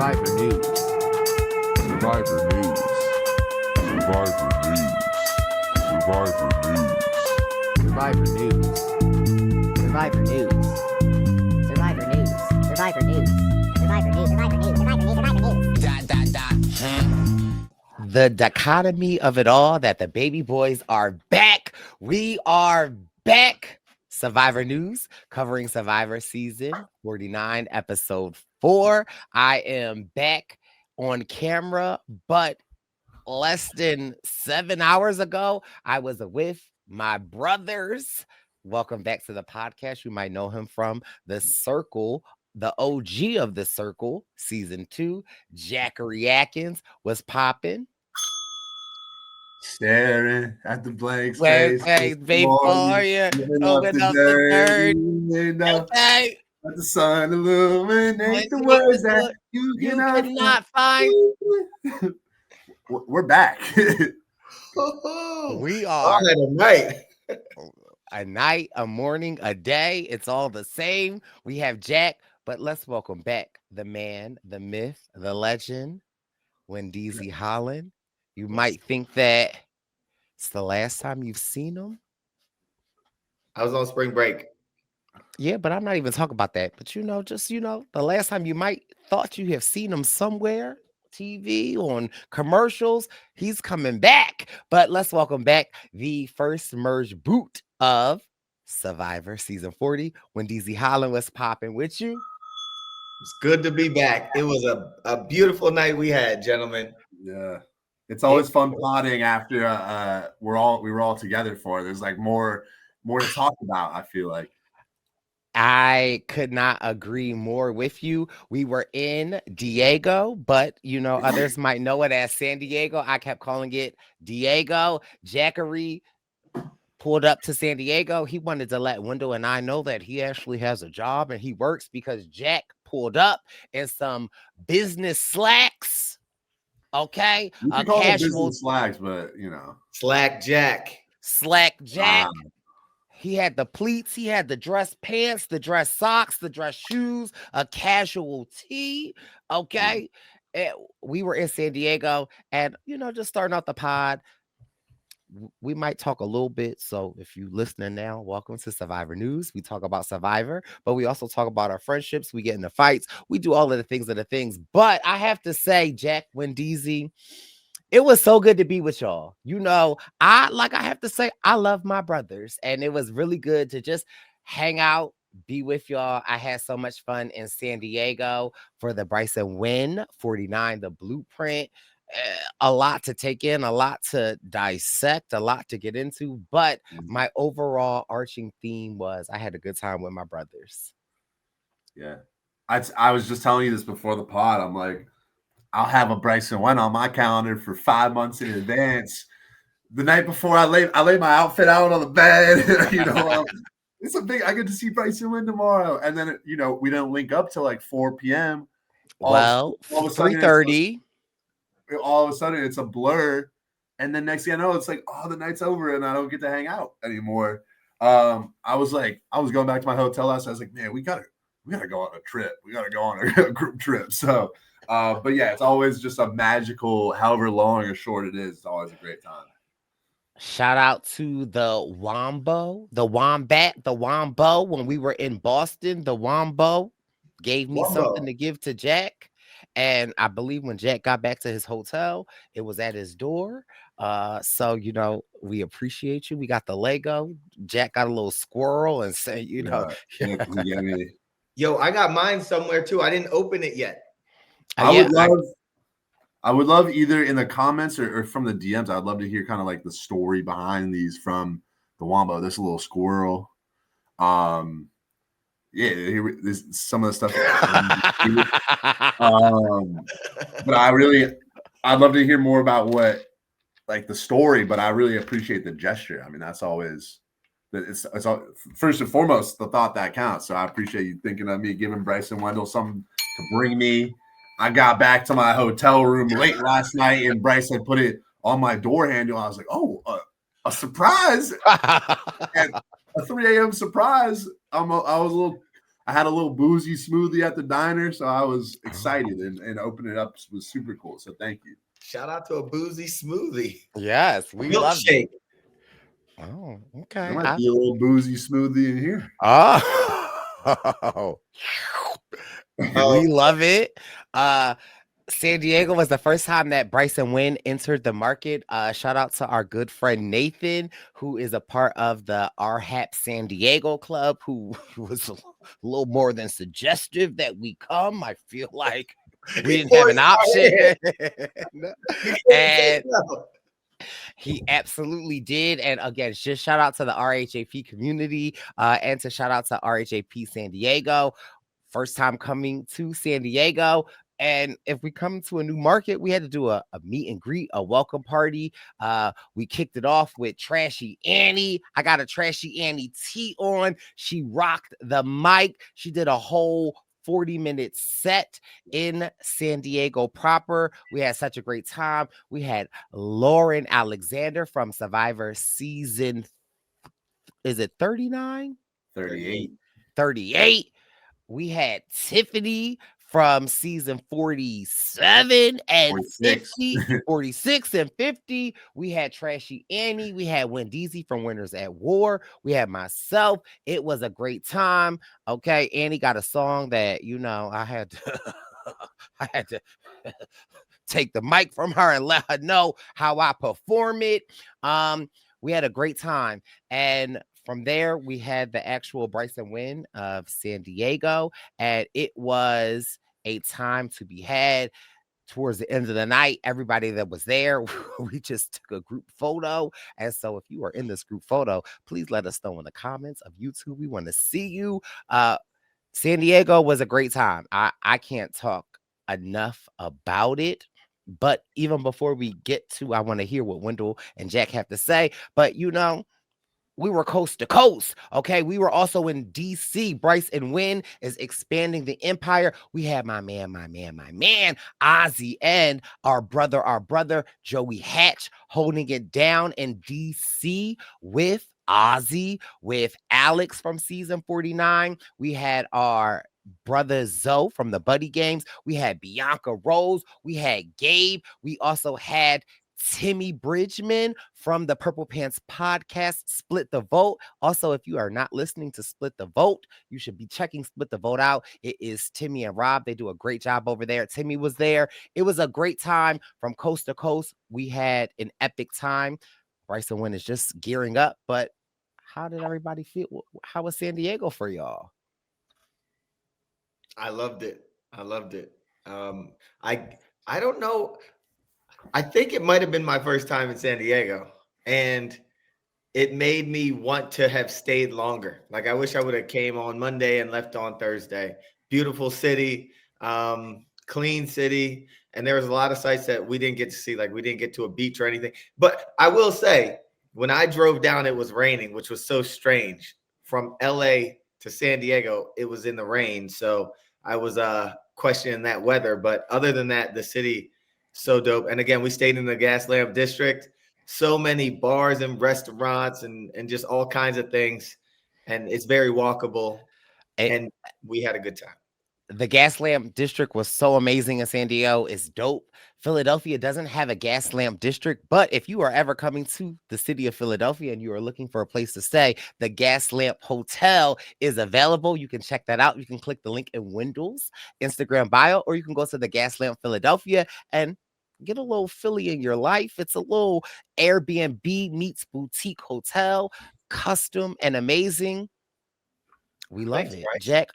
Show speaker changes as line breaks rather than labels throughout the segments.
Survivor News.
Survivor News. Survivor News. Survivor News.
Survivor News. Survivor News. Survivor News. Survivor News. Survivor News. Survivor News. Survivor News. The dichotomy of it all that the baby boys are back. We are back. Survivor News covering Survivor Season 49, Episode 4. I am back on camera, but less than 7 hours ago, I was with my brothers. Welcome back to the podcast. You might know him from The Circle, the OG of The Circle, Season 2. Jack Atkins was popping.
Staring at the blank
Wait,
space.
before you open up the dirt. Okay.
Let the sun illuminate the words that you cannot
find.
We're back.
We are
a night.
A night, a morning, a day. It's all the same. We have Jack, but let's welcome back the man, the myth, the legend, Wendell Holland. You might think that it's the last time you've seen him.
I was on spring break.
Yeah, but I'm not even talking about that. But the last time you might thought you have seen him somewhere, TV, on commercials, he's coming back. But let's welcome back the first merge boot of Survivor Season 40. Wendell Holland was popping with you.
It's good to be back. It was a beautiful night we had, gentlemen.
Yeah. It's always fun plotting after we were all together for. There's like more to talk about, I feel like.
I could not agree more with you. We were in Diego, but others might know it as San Diego. I kept calling it Diego. Jackery pulled up to San Diego. He wanted to let Wendell and I know that he actually has a job and he works because Jack pulled up in some business slacks. Okay,
you can call it business slacks, but
Slack Jack.
He had the pleats, he had the dress pants, the dress socks, the dress shoes, a casual tee. Okay, we were in San Diego, and just starting out the pod. We might talk a little bit. So if you're listening now, welcome to Survivor News. We talk about Survivor, but we also talk about our friendships. We get into fights. We do all of the things. But I have to say, Jack, Wendeezy, it was so good to be with y'all. I have to say, I love my brothers. And it was really good to just hang out, be with y'all. I had so much fun in San Diego for the Brice and Win 49, the blueprint. A lot to take in, a lot to dissect, a lot to get into, but my overall arching theme was I had a good time with my brothers.
Yeah, I was just telling you this before the pod. I'm like, I'll have a Brice and Went on my calendar for 5 months in advance. The night before I lay my outfit out on the bed. It's a big. I get to see Brice and Went tomorrow, and then we don't link up till like 4 p.m.
All of 3:30.
All of a sudden it's a blur, and then next thing I know, it's like, oh, the night's over and I don't get to hang out anymore. I was going back to my hotel last night. I was like, man, we gotta go on a trip. We gotta go on a group trip. So but yeah, it's always just a magical, however long or short it is, it's always a great time.
Shout out to the Wombo, the Wombat, the Wombo. When we were in Boston, the Wombo gave me something to give to Jack. And I believe when Jack got back to his hotel, it was at his door. So, we appreciate you. We got the Lego. Jack got a little squirrel and say,
Yeah.
Yo, I got mine somewhere too. I didn't open it yet.
I would love either in the comments or from the DMs. I'd love to hear kind of like the story behind these from the Wombo. This little squirrel. Yeah, this some of the stuff. But I'd love to hear more about what, like, the story. But I really appreciate the gesture. I mean, that's always it's first and foremost the thought that counts. So I appreciate you thinking of me, giving Brice and Wendell something to bring me. I got back to my hotel room late last night, and Brice had put it on my door handle. I was like, oh, a surprise! And a 3 a.m. surprise. I was a little I had a little boozy smoothie at the diner, so I was excited, and opening it up was super cool. So thank you.
Shout out to a boozy smoothie.
Yes, we love
Milkshake.
it. Oh,
There
okay.
might be a little boozy smoothie in here.
Oh, we love it. San Diego was the first time that Brice and Wynn entered the market. Shout out to our good friend Nathan, who is a part of the RHAP San Diego Club, who was a little more than suggestive that we come. I feel like we didn't have an option. And he absolutely did. And again, just shout out to the RHAP community and to shout out to RHAP San Diego. First time coming to San Diego. And if we come to a new market, we had to do a meet and greet, a welcome party. We kicked it off with Trashy Annie. I got a Trashy Annie tee on. She rocked the mic. She did a whole 40-minute set in San Diego proper. We had such a great time. We had Lauren Alexander from Survivor season, is it 39?
38.
38. We had Tiffany from season 47 and
46.
50, 46 and 50. We had Trashy Annie. We had Wendeezy from Winners at War. We had myself. It was a great time. Okay. Annie got a song that, I had to take the mic from her and let her know how I perform it. We had a great time. And from there, we had the actual Brice and Wynn of San Diego, and it was a time to be had. Towards the end of the night, everybody that was there, we just took a group photo. And so if you are in this group photo, please let us know in the comments of YouTube. We want to see you. San Diego was a great time. I can't talk enough about it. But even before we get to, I want to hear what Wendell and Jack have to say. But we were coast to coast. Okay. We were also in DC. Brice and Wynn is expanding the empire. We had my man, Ozzy, and our brother, Joey Hatch, holding it down in DC with Ozzy, with Alex from season 49. We had our brother Zoe from the Buddy Games. We had Bianca Rose. We had Gabe. We also had Timmy Bridgman from the Purple Pants podcast, Split the Vote. Also, if you are not listening to Split the Vote, you should be checking Split the Vote out. It is Timmy and Rob. They do a great job over there. Timmy was there. It was a great time from coast to coast. We had an epic time. Brice and Wynn is just gearing up, but how did everybody feel? How was San Diego for y'all?
I loved it. I don't know. I think it might have been my first time in San Diego, and it made me want to have stayed longer. Like, I wish I would have came on Monday and left on Thursday. Beautiful city, clean city. And there was a lot of sites that we didn't get to see. Like, we didn't get to a beach or anything. But I will say, when I drove down, it was raining, which was so strange. From LA to San Diego, it was in the rain. So I was questioning that weather. But other than that, the city, so dope. And again, we stayed in the Gas Lamp District. So many bars and restaurants and just all kinds of things. And it's very walkable. And we had a good time.
The Gas Lamp District was so amazing in San Diego. It's dope. Philadelphia doesn't have a Gas Lamp District, but if you are ever coming to the city of Philadelphia and you are looking for a place to stay, the Gas Lamp Hotel is available. You can check that out. You can click the link in Wendell's Instagram bio, or you can go to the Gas Lamp Philadelphia and get a little Philly in your life. It's a little Airbnb meets boutique hotel, custom and amazing. We love it.
Brice.
Jack,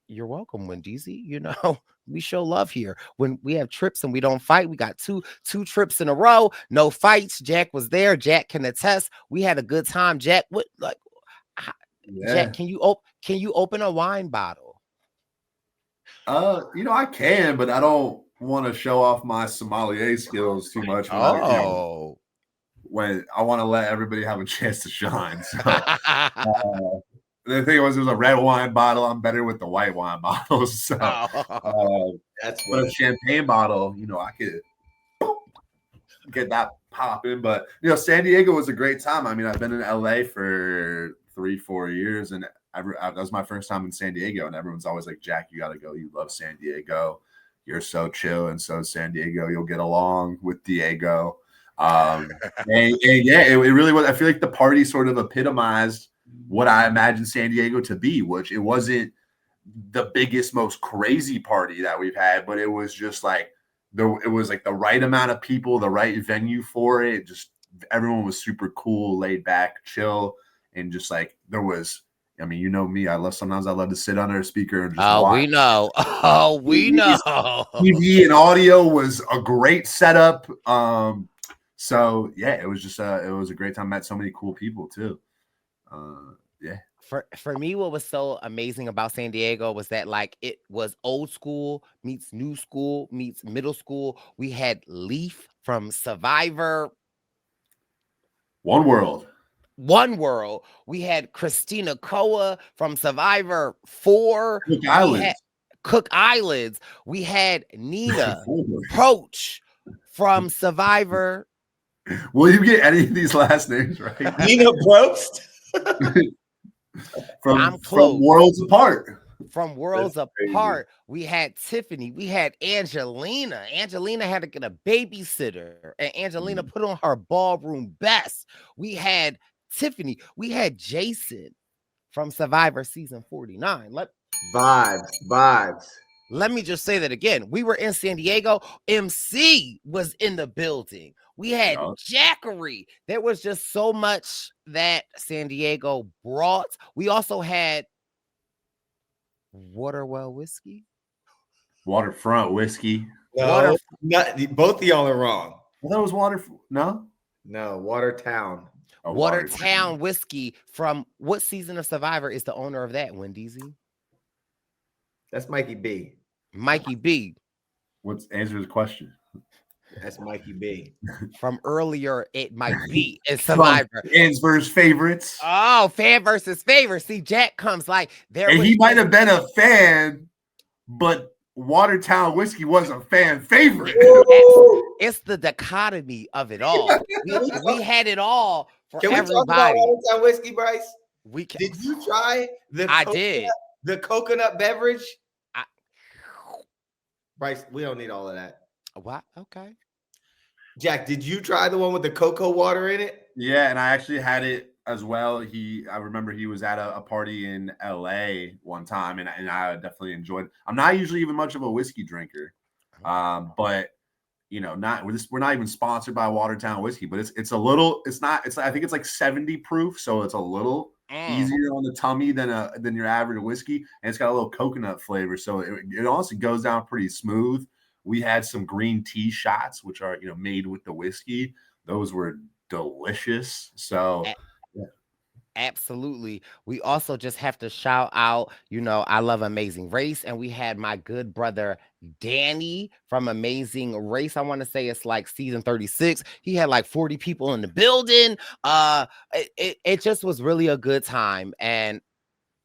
you're welcome, Wendeezy. We show love here. When we have trips and we don't fight, we got two trips in a row, no fights. Jack was there. Jack can attest. We had a good time. Jack, Jack, can you open a wine bottle?
I can, but I don't want to show off my sommelier skills too much. When I want to let everybody have a chance to shine. So, the thing was, there's a red wine bottle. I'm better with the white wine bottles. So,
that's
what a champagne bottle. I could get that popping. But San Diego was a great time. I mean, I've been in LA for 3-4 years, and that was my first time in San Diego, and everyone's always like, Jack, you got to go. You love San Diego. You're so chill, and so San Diego. You'll get along with Diego. And yeah, it really was. I feel like the party sort of epitomized what I imagined San Diego to be, which it wasn't the biggest, most crazy party that we've had, but it was just like it was like the right amount of people, the right venue for it. Just everyone was super cool, laid back, chill, and just like there was. I mean, you know me. Sometimes I love to sit under a speaker and just watch.
We know. Oh, we know.
TV and audio was a great setup. So yeah, it was just it was a great time. Met so many cool people too. Yeah.
For me, what was so amazing about San Diego was that like it was old school meets new school meets middle school. We had Leaf from Survivor.
One World.
We had Christina Koa from Survivor 4. Cook Islands. We had Nina Proach from Survivor.
Will you get any of these last names right?
Nina Probst.
I'm close.
From Worlds Apart.
From Worlds Apart, we had Tiffany. We had Angelina. Angelina had to get a babysitter, and Angelina put on her ballroom best. We had Tiffany. We had Jason from Survivor season 49.
Vibes.
Let me just say that again. We were in San Diego. MC was in the building. We had Jackery. There was just so much that San Diego brought. We also had Waterfront whiskey.
No,
both of y'all are wrong.
Well, that was No,
Watertown.
Watertown whiskey from what season of Survivor is the owner of that, Wendy Z?
That's Mikey B.
Mikey B.
What's answer the question?
That's Mikey B.
From earlier, it might be in Survivor.
Fans versus favorites.
Oh, fan versus favorite. See, Jack comes like there.
And he might have been a fan, but Watertown whiskey was a fan favorite.
It's the dichotomy of it all. We had it all for
Can we
everybody.
talk about Watertown whiskey, Brice?
We can.
Did you try the coconut beverage? Brice, we don't need all of that.
What? Okay.
Jack, did you try the one with the cocoa water in it?
Yeah, and I actually had it as well. I remember he was at a party in LA one time, and I definitely enjoyed it. I'm not usually even much of a whiskey drinker, but you know, we're not even sponsored by Watertown whiskey, but it's a little. I think it's like 70 proof, so it's a little easier on the tummy than your average whiskey, and it's got a little coconut flavor, so it honestly goes down pretty smooth. We had some green tea shots, which are made with the whiskey. Those were delicious. So
absolutely. We also just have to shout out, I love Amazing Race, and we had my good brother Danny from Amazing Race. I want to say it's like season 36. He had like 40 people in the building. It just was really a good time, and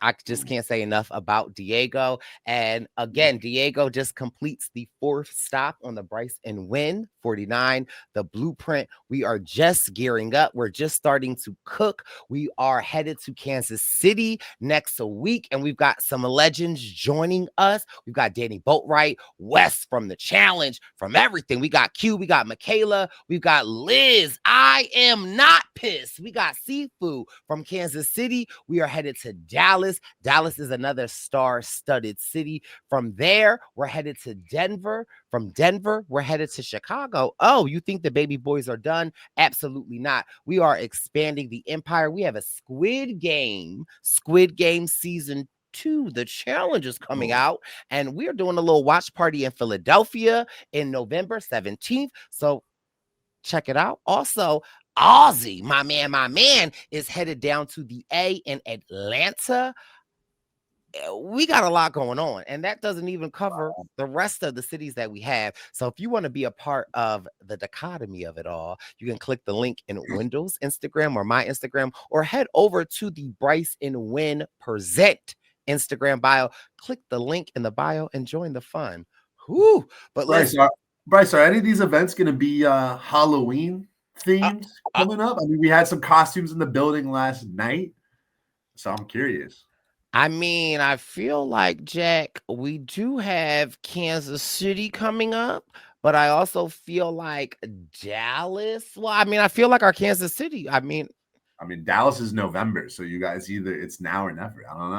I just can't say enough about Diego. And again, Diego just completes the 4th stop on the Brice and Win 49, the blueprint. We are just gearing up. We're just starting to cook. We are headed to Kansas City next week, and we've got some legends joining us. We've got Danny Boatwright, Wes from The Challenge, from everything. We got Q, we got Michaela, we've got Liz. I am not pissed. We got Seafood from Kansas City. We are headed to Dallas. Dallas is another star-studded city. From there, we're headed to Denver. From Denver, we're headed to Chicago. Oh, you think the baby boys are done? Absolutely not. We are expanding the empire. We have a Squid Game season 2. The challenge is coming out, and we're doing a little watch party in Philadelphia in November 17th. So check it out. Also, Ozzy, my man is headed down to the A in Atlanta. We got a lot going on, and that doesn't even cover the rest of the cities that we have. So if you want to be a part of the dichotomy of it all, you can click the link in Wendell's Instagram or my Instagram, or head over to the Brice and Win Present Instagram bio. Click the link in the bio and join the fun. Whew. But
Brice, are any of these events going to be Halloween themed coming up? I mean, we had some costumes in the building last night. So I'm curious.
I mean, I feel like, Jack, we do have Kansas City coming up, but I also feel like Dallas. Well, I mean, I feel like our Kansas City.
I mean, Dallas is November, so you guys it's now or never. I don't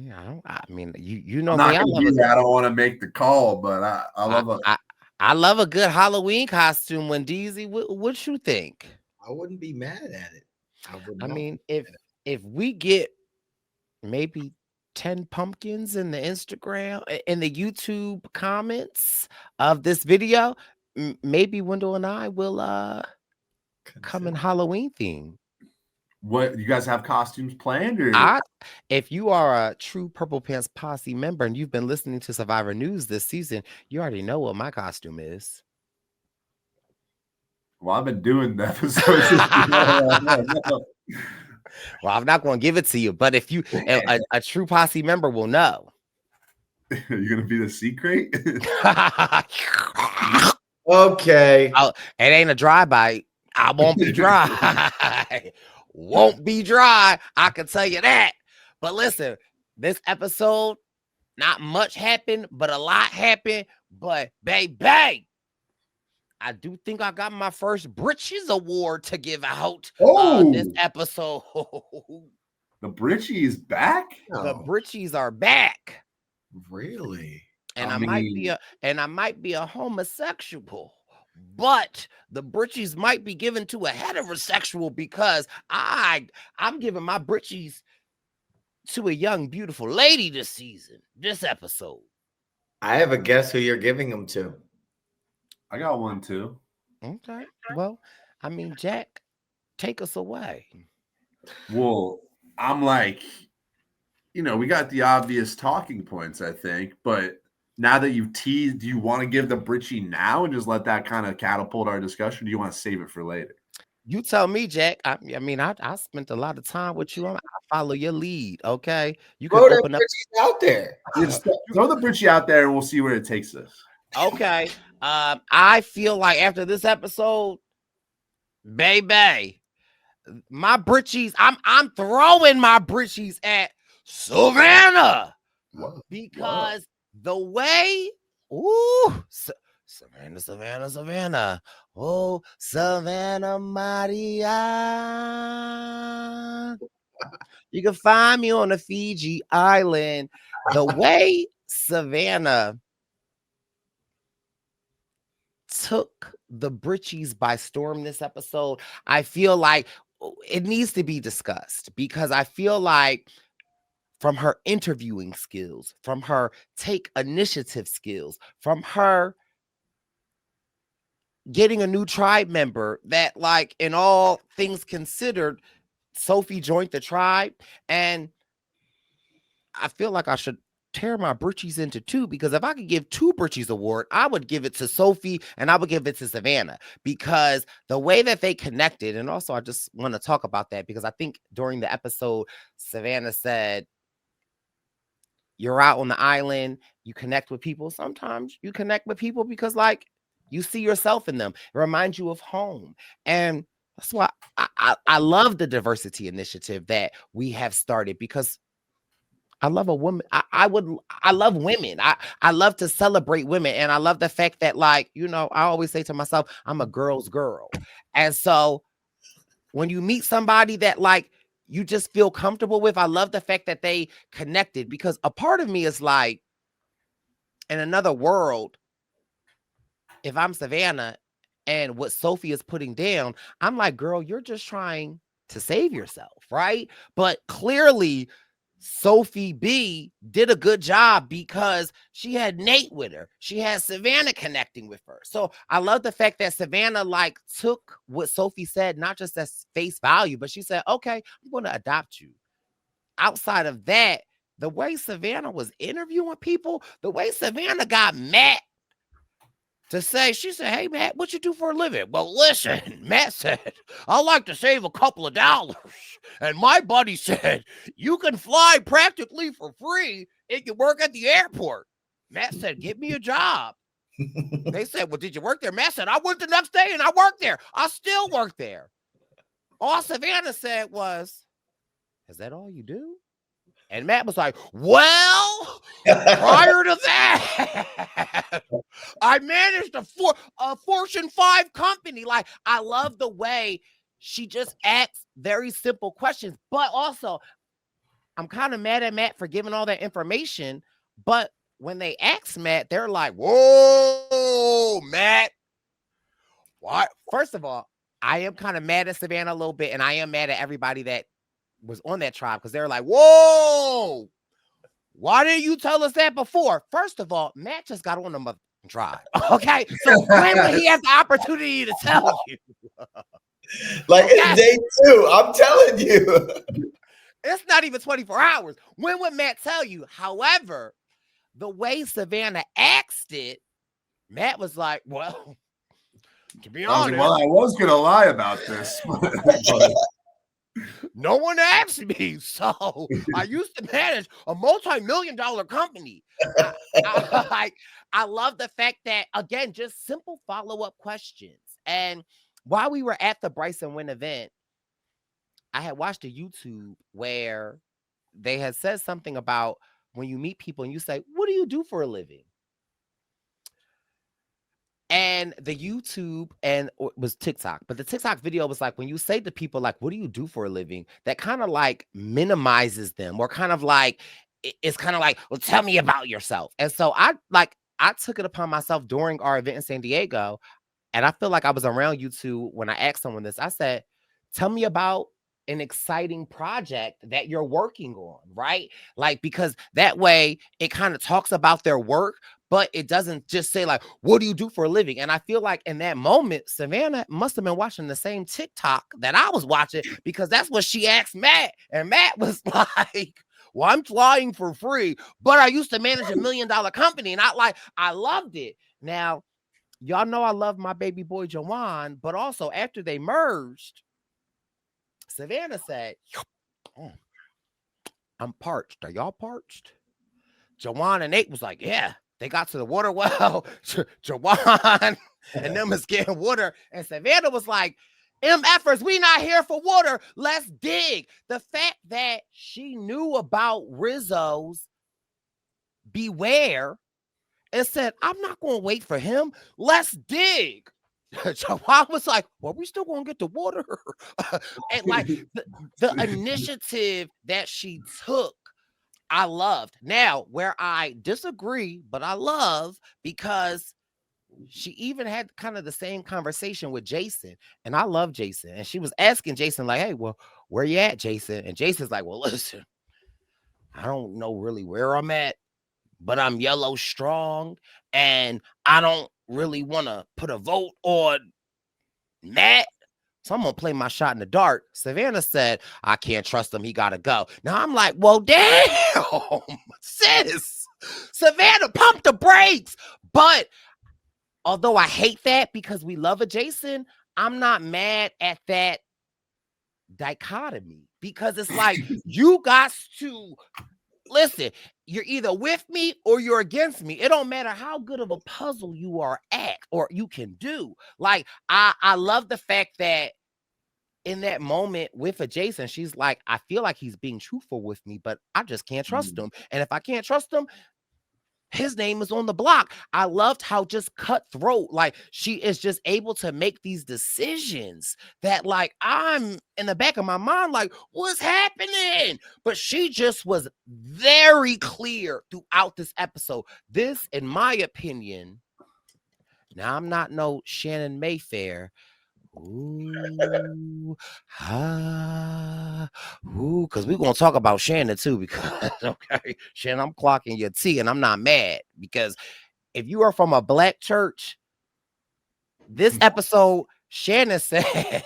know.
I mean, you know
I'm
me.
not gonna do that. I don't want to make the call, but
I love a good Halloween costume. Wendeezy, what you think?
I wouldn't be mad at it.
I mean, if we get maybe 10 pumpkins in the Instagram, in the YouTube comments of this video, maybe Wendell and I will come in Halloween theme.
What, you guys have costumes planned? Or
if you are a true Purple Pants Posse member and you've been listening to Survivor News this season, you already know what my costume is.
Well, I've been doing the episodes.
Well, I'm not going to give it to you, but if you a true Posse member will know.
You're gonna be the secret.
Okay.
It ain't a drive-by. I won't be dry. Won't be dry. I can tell you that. But listen, this episode, not much happened, but a lot happened. But baby, I do think I got my first Britches award to give out this episode.
The Britchie is back.
The Britchies are back.
Really?
And I might be a homosexual, but the Britchies might be given to a heterosexual because I'm giving my Britchies to a young, beautiful lady this season, this episode.
I have a guess who you're giving them to.
I got one too.
Okay. Well, I mean, Jack, take us away.
Well, I'm like, we got the obvious talking points, I think, but now that you've teased, do you want to give the Britchie now and just let that kind of catapult our discussion? Or do you want to save it for later?
You tell me, Jack. I mean, I spent a lot of time with you. I follow your lead, okay? You can open up
out there.
Throw the Britchie out there and we'll see where it takes us.
Okay. I feel like after this episode, baby, my Britchies, I'm throwing my Britchies at Savannah. Because the way, Savannah. Oh, Savannah Maria. You can find me on the Fiji island. The way Savannah took the Britchies by storm this episode, I feel like it needs to be discussed because I feel like from her interviewing skills, from her take initiative skills, from her getting a new tribe member that, like, in all things considered, Sophie joined the tribe. And I feel like I should tear my Britchies into two, because if I could give two Britchies award, I would give it to Sophie and I would give it to Savannah, because the way that they connected. And also I just want to talk about that because I think during the episode, Savannah said, you're out on the island, you connect with people. Sometimes you connect with people because, like, you see yourself in them. It reminds you of home. And that's why I love the diversity initiative that we have started, because I love a woman. I love women. I love to celebrate women. And I love the fact that, like, I always say to myself, I'm a girl's girl. And so when you meet somebody that, like, you just feel comfortable with, I love the fact that they connected, because a part of me is like, in another world, if I'm Savannah and what Sophie is putting down, I'm like, girl, you're just trying to save yourself, right? But clearly Sophie B did a good job because she had Nate with her. She had Savannah connecting with her. So I love the fact that Savannah, like, took what Sophie said, not just as face value, but she said, okay, I'm going to adopt you. Outside of that, the way Savannah was interviewing people, the way Savannah got Matt to say, she said, hey, Matt, what you do for a living? Well, listen, Matt said, I like to save a couple of dollars. And my buddy said, you can fly practically for free if you work at the airport. Matt said, get me a job. They said, well, did you work there? Matt said, I went the next day and I worked there. I still work there. All Savannah said was, is that all you do? And Matt was like, well, prior to that, I managed a Fortune 5 company. Like, I love the way she just asks very simple questions. But also, I'm kind of mad at Matt for giving all that information. But when they ask Matt, they're like, whoa, Matt. What? First of all, I am kind of mad at Savannah a little bit, and I am mad at everybody that was on that tribe because they're like, whoa, why didn't you tell us that before? First of all, Matt just got on the mother tribe. Okay. So when will he have the opportunity to tell you?
Like, it's day 2. I'm telling you.
It's not even 24 hours. When would Matt tell you? However, the way Savannah asked it, Matt was like, well, to be honest,
I was going to lie about this. But
no one asked me. So I used to manage a multi-million-dollar company. I love the fact that, again, just simple follow-up questions. And while we were at the Brice and Win event, I had watched a YouTube where they had said something about when you meet people and you say, what do you do for a living? And the YouTube and it was TikTok, but the TikTok video was like, when you say to people, like, what do you do for a living? That kind of like minimizes them, or kind of like, it's kind of like, well, tell me about yourself. And so I took it upon myself during our event in San Diego. And I feel like I was around you two when I asked someone this. I said, tell me about an exciting project that you're working on, right? Like, because that way it kind of talks about their work, but it doesn't just say like, what do you do for a living? And I feel like in that moment, Savannah must have been watching the same TikTok that I was watching, because that's what she asked Matt. And Matt was like, well, I'm flying for free, but I used to manage $1 million company. And I loved it. Now, y'all know I love my baby boy, Jawan, but also after they merged, Savannah said, oh, I'm parched. Are y'all parched? Jawan and Nate was like, yeah. They got to the water well. Jawan and them is getting water. And Savannah was like, MFers, we not here for water. Let's dig. The fact that she knew about Rizzo's Beware and said, I'm not going to wait for him. Let's dig. Jawan was like, well, we still going to get the water. And like the initiative that she took, I loved. Now, where I disagree, but I love, because she even had kind of the same conversation with Jason. And I love Jason. And she was asking Jason, like, hey, well, where you at, Jason? And Jason's like, well, listen, I don't know really where I'm at, but I'm yellow strong. And I don't really want to put a vote on Matt. So I'm going to play my shot in the dark. Savannah said, I can't trust him. He got to go. Now I'm like, well, damn, sis. Savannah, pump the brakes. But although I hate that because we love a Jason, I'm not mad at that dichotomy, because it's like, you got to listen. You're either with me or you're against me. It don't matter how good of a puzzle you are at or you can do. Like, I love the fact that in that moment with a Jason, she's like, I feel like he's being truthful with me, but I just can't trust him. And if I can't trust him, his name is on the block. I loved how just cutthroat, like, she is just able to make these decisions that, like, I'm in the back of my mind, like, what's happening? But she just was very clear throughout this episode. This, in my opinion, now I'm not no Shannon Mayfair. Ooh, because we're gonna talk about Shannon too, because okay, Shannon, I'm clocking your tea, and I'm not mad, because if you are from a black church, this episode, Shannon said,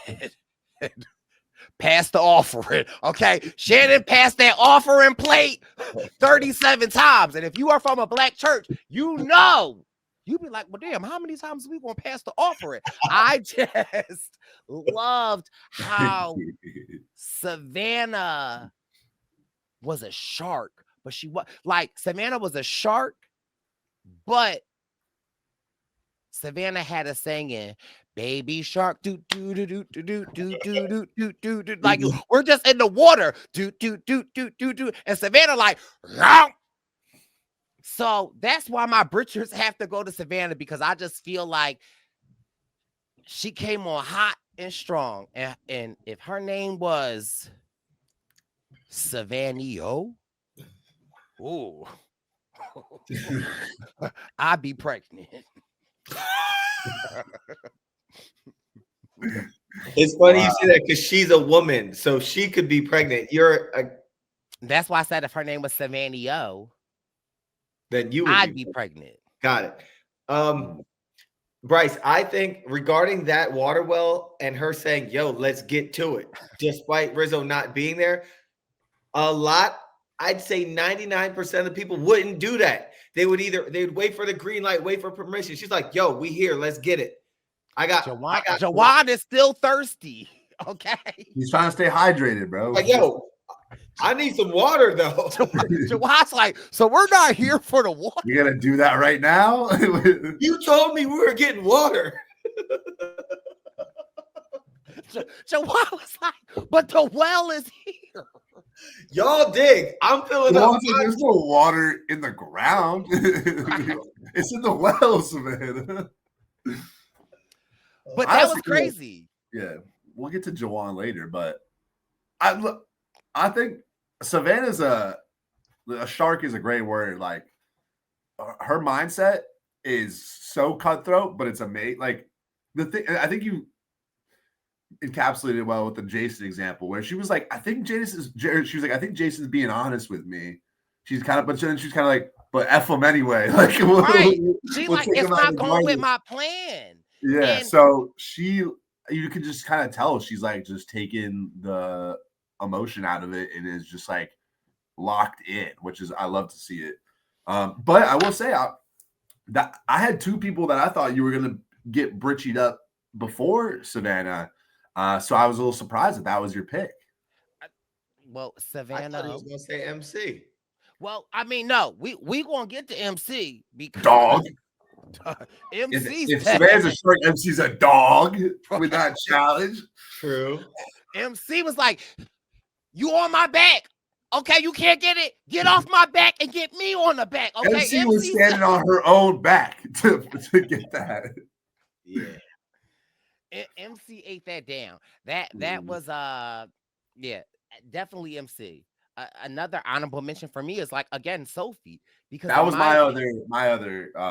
pass the offering. Okay, Shannon passed that offering plate 37 times, and if you are from a black church, you know. You be like, well, damn, how many times are we going to pass the offering? I just loved how Savannah was a shark, but she was like, Savannah was a shark, but Savannah had a saying in, Baby shark, do do do do do do do do do do do. Like we're just in the water, do do do do do do. And Savannah like, "Row." So that's why my britchers have to go to Savannah, because I just feel like she came on hot and strong. And if her name was Savannah, ooh, I'd be pregnant.
It's funny you say that because she's a woman, so she could be pregnant.
That's why I said if her name was Savannah,
then you would
I'd be pregnant.
Got it. Brice, I think regarding that water well and her saying, "Yo, let's get to it," despite Rizzo not being there, I'd say 99% of the people wouldn't do that. They'd wait for the green light, wait for permission. She's like, "Yo, we here, let's get it."
Jawan is still thirsty. Okay.
He's trying to stay hydrated, bro.
Like, yo, I need some water though.
Jawan's like, so we're not here for the water.
You gotta do that right now.
You told me we were getting water.
Jawan was like, but the well is here.
Y'all dig. I'm filling up.
There's no water in the ground. It's in the wells, man.
But that was crazy.
Yeah, we'll get to Jawan later, but I think Savannah's a shark is a great word. Like her mindset is so cutthroat, but it's amazing. Like the thing, I think you encapsulated it well with the Jason example, where she was like, I think Jason's being honest with me. She's kind of, but then she's kind of like, but F him anyway. Like,
right? She like, it's not going with my plan.
Yeah, and so you can just kind of tell she's like just taking the emotion out of it and is just like locked in, which is I love to see it. But I will say that I had two people that I thought you were gonna get britchied up before Savannah, so I was a little surprised that was your pick.
Well, Savannah,
I thought he was gonna say MC.
Well, I mean, no, we gonna get to MC because
dog.
If
Savannah's a shark, MC's a dog with that challenge.
True.
MC was like, "You on my back? Okay, you can't get it. Get off my back and get me on the back." Okay,
MC was standing on her own back to get that.
Yeah. MC ate that down. That was yeah, definitely MC. Another honorable mention for me is like again Sophie, because
that was my other.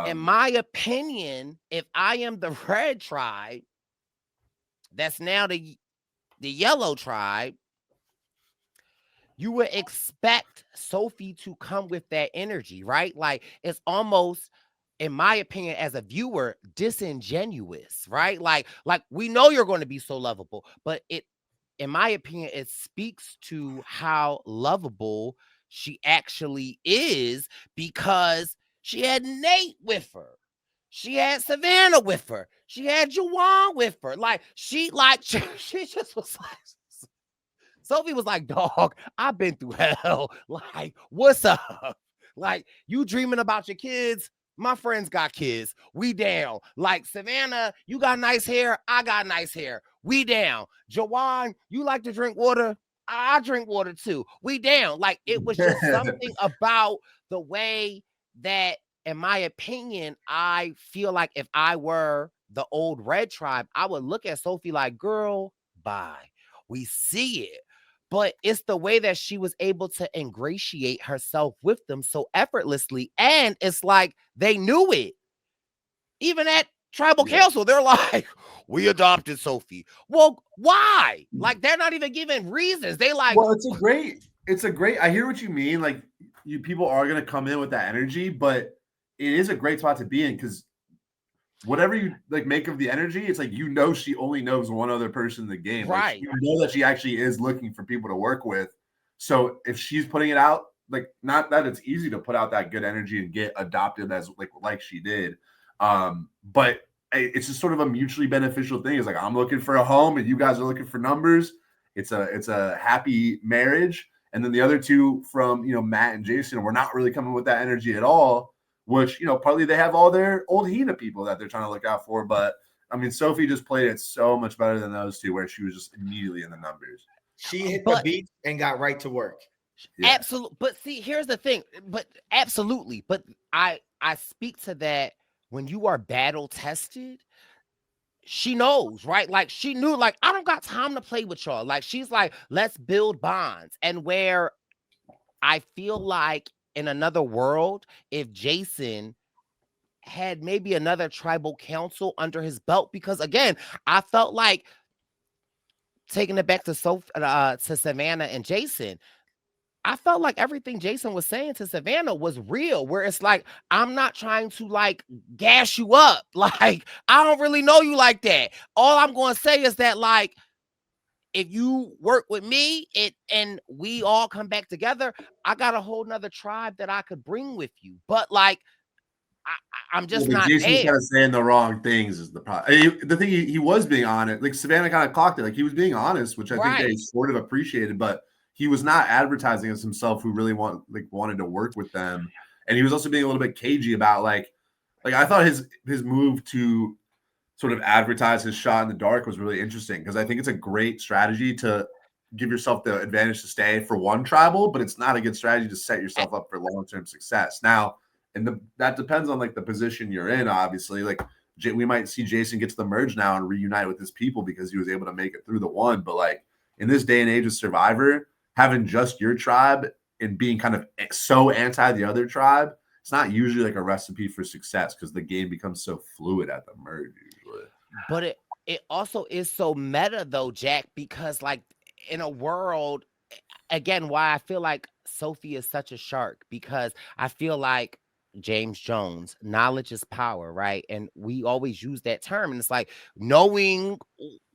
In my opinion, if I am the red tribe, that's now the yellow tribe, you would expect Sophie to come with that energy, right? Like it's almost, in my opinion, as a viewer, disingenuous, right? Like we know you're going to be so lovable, but in my opinion, it speaks to how lovable she actually is, because she had Nate with her. She had Savannah with her. She had Jawan with her. Like, she just was like, Sophie was like, dog, I've been through hell. Like, what's up? Like, you dreaming about your kids? My friends got kids. We down. Like, Savannah, you got nice hair. I got nice hair. We down. Jawan, you like to drink water? I drink water too. We down. Like, it was just something about the way that, in my opinion, I feel like if I were the old red tribe, I would look at Sophie like, girl, bye. We see it. But it's the way that she was able to ingratiate herself with them so effortlessly. And it's like they knew it. Even at tribal council, they're like, we adopted Sophie. Well, why? Like, they're not even giving reasons. They like,
well, it's a great, I hear what you mean. Like, you people are going to come in with that energy, but it is a great spot to be in, because whatever you like make of the energy, it's like, she only knows one other person in the game.
Right.
Like, you know that she actually is looking for people to work with. So if she's putting it out, like, not that it's easy to put out that good energy and get adopted as like she did. But it's just sort of a mutually beneficial thing. It's like, I'm looking for a home and you guys are looking for numbers. It's a happy marriage. And then the other two from, Matt and Jason, we're not really coming with that energy at all, which, partly they have all their old Hina people that they're trying to look out for. But I mean, Sophie just played it so much better than those two, where she was just immediately in the numbers.
She hit the beat and got right to work.
Yeah.
Absolutely. But see, here's the thing. But absolutely. But I speak to that when you are battle tested. She knows, right? Like she knew, like, I don't got time to play with y'all. Like she's like, let's build bonds. And where I feel like in another world, if Jason had maybe another tribal council under his belt, because again, I felt like taking it back to Savannah and Jason, I felt like everything Jason was saying to Savannah was real, where it's like, I'm not trying to like gas you up. Like, I don't really know you like that. All I'm going to say is that, like, if you work with me and we all come back together, I got a whole nother tribe that I could bring with you. But like, I'm just not
Jason's
there.
kind of saying the wrong things is the problem. The thing he was being honest. Like Savannah kind of clocked it. Like he was being honest, which I think they sort of appreciated, but he was not advertising as himself who really wanted to work with them. And he was also being a little bit cagey about like I thought his move to sort of advertise his shot in the dark was really interesting, because I think it's a great strategy to give yourself the advantage to stay for one tribal, but it's not a good strategy to set yourself up for long-term success. Now, that depends on like the position you're in, obviously. Like we might see Jason get to the merge now and reunite with his people because he was able to make it through the one. But like in this day and age of Survivor, having just your tribe and being kind of so anti the other tribe, it's not usually like a recipe for success, because the game becomes so fluid at the merge usually.
But it also is so meta though, Jack, because like in a world, again, why I feel like Sophie is such a shark, because I feel like James Jones, knowledge is power, right? And we always use that term, and it's like knowing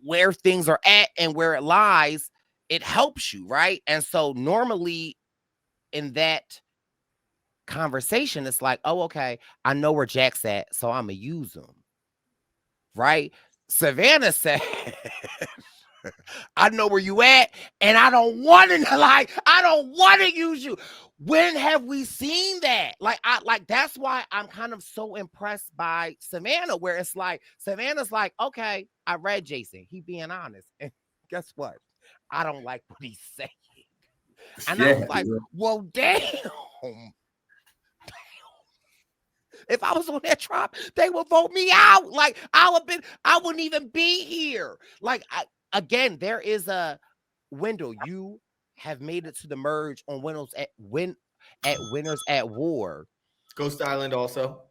where things are at and where it lies, it helps you, right? And so normally in that conversation, it's like, oh, okay, I know where Jack's at, so I'm gonna use him, right? Savannah said, I know where you at, and I don't want to I don't want to use you. When have we seen that? That's why I'm kind of so impressed by Savannah, where it's like Savannah's like, okay, I read Jason, he being honest, and guess what? I don't like what he's saying. And I was like, well, damn. If I was on that tribe, they would vote me out. Like I wouldn't even be here. Like again, there is a Wendell. You have made it to the merge on Winners at War.
Ghost Island also.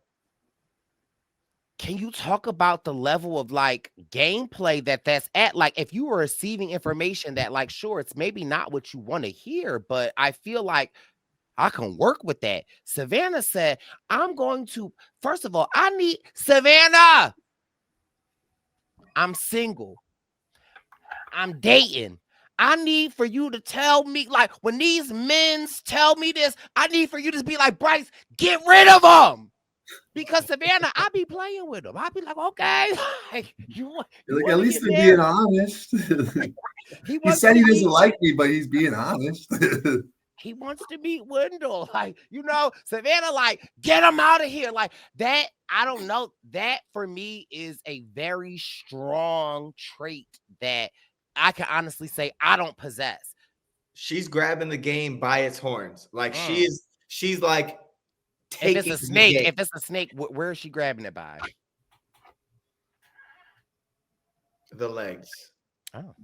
Can you talk about the level of like gameplay that's at? Like, if you were receiving information that, like, sure, it's maybe not what you want to hear, but I feel like I can work with that. Savannah said, I'm going to, first of all, I need Savannah. I'm single. I'm dating. I need for you to tell me, like, when these men's tell me this, I need for you to be like, Brice, get rid of them. Because Savannah, I be playing with him. I be like, okay, like
at least they're being honest. He said he doesn't like me, but he's being honest.
He wants to meet Wendell. Like, Savannah, like, get him out of here. Like that, I don't know. That for me is a very strong trait that I can honestly say I don't possess.
She's grabbing the game by its horns. Like she's like,
if it's a snake, where is she grabbing it by?
The legs.
Oh.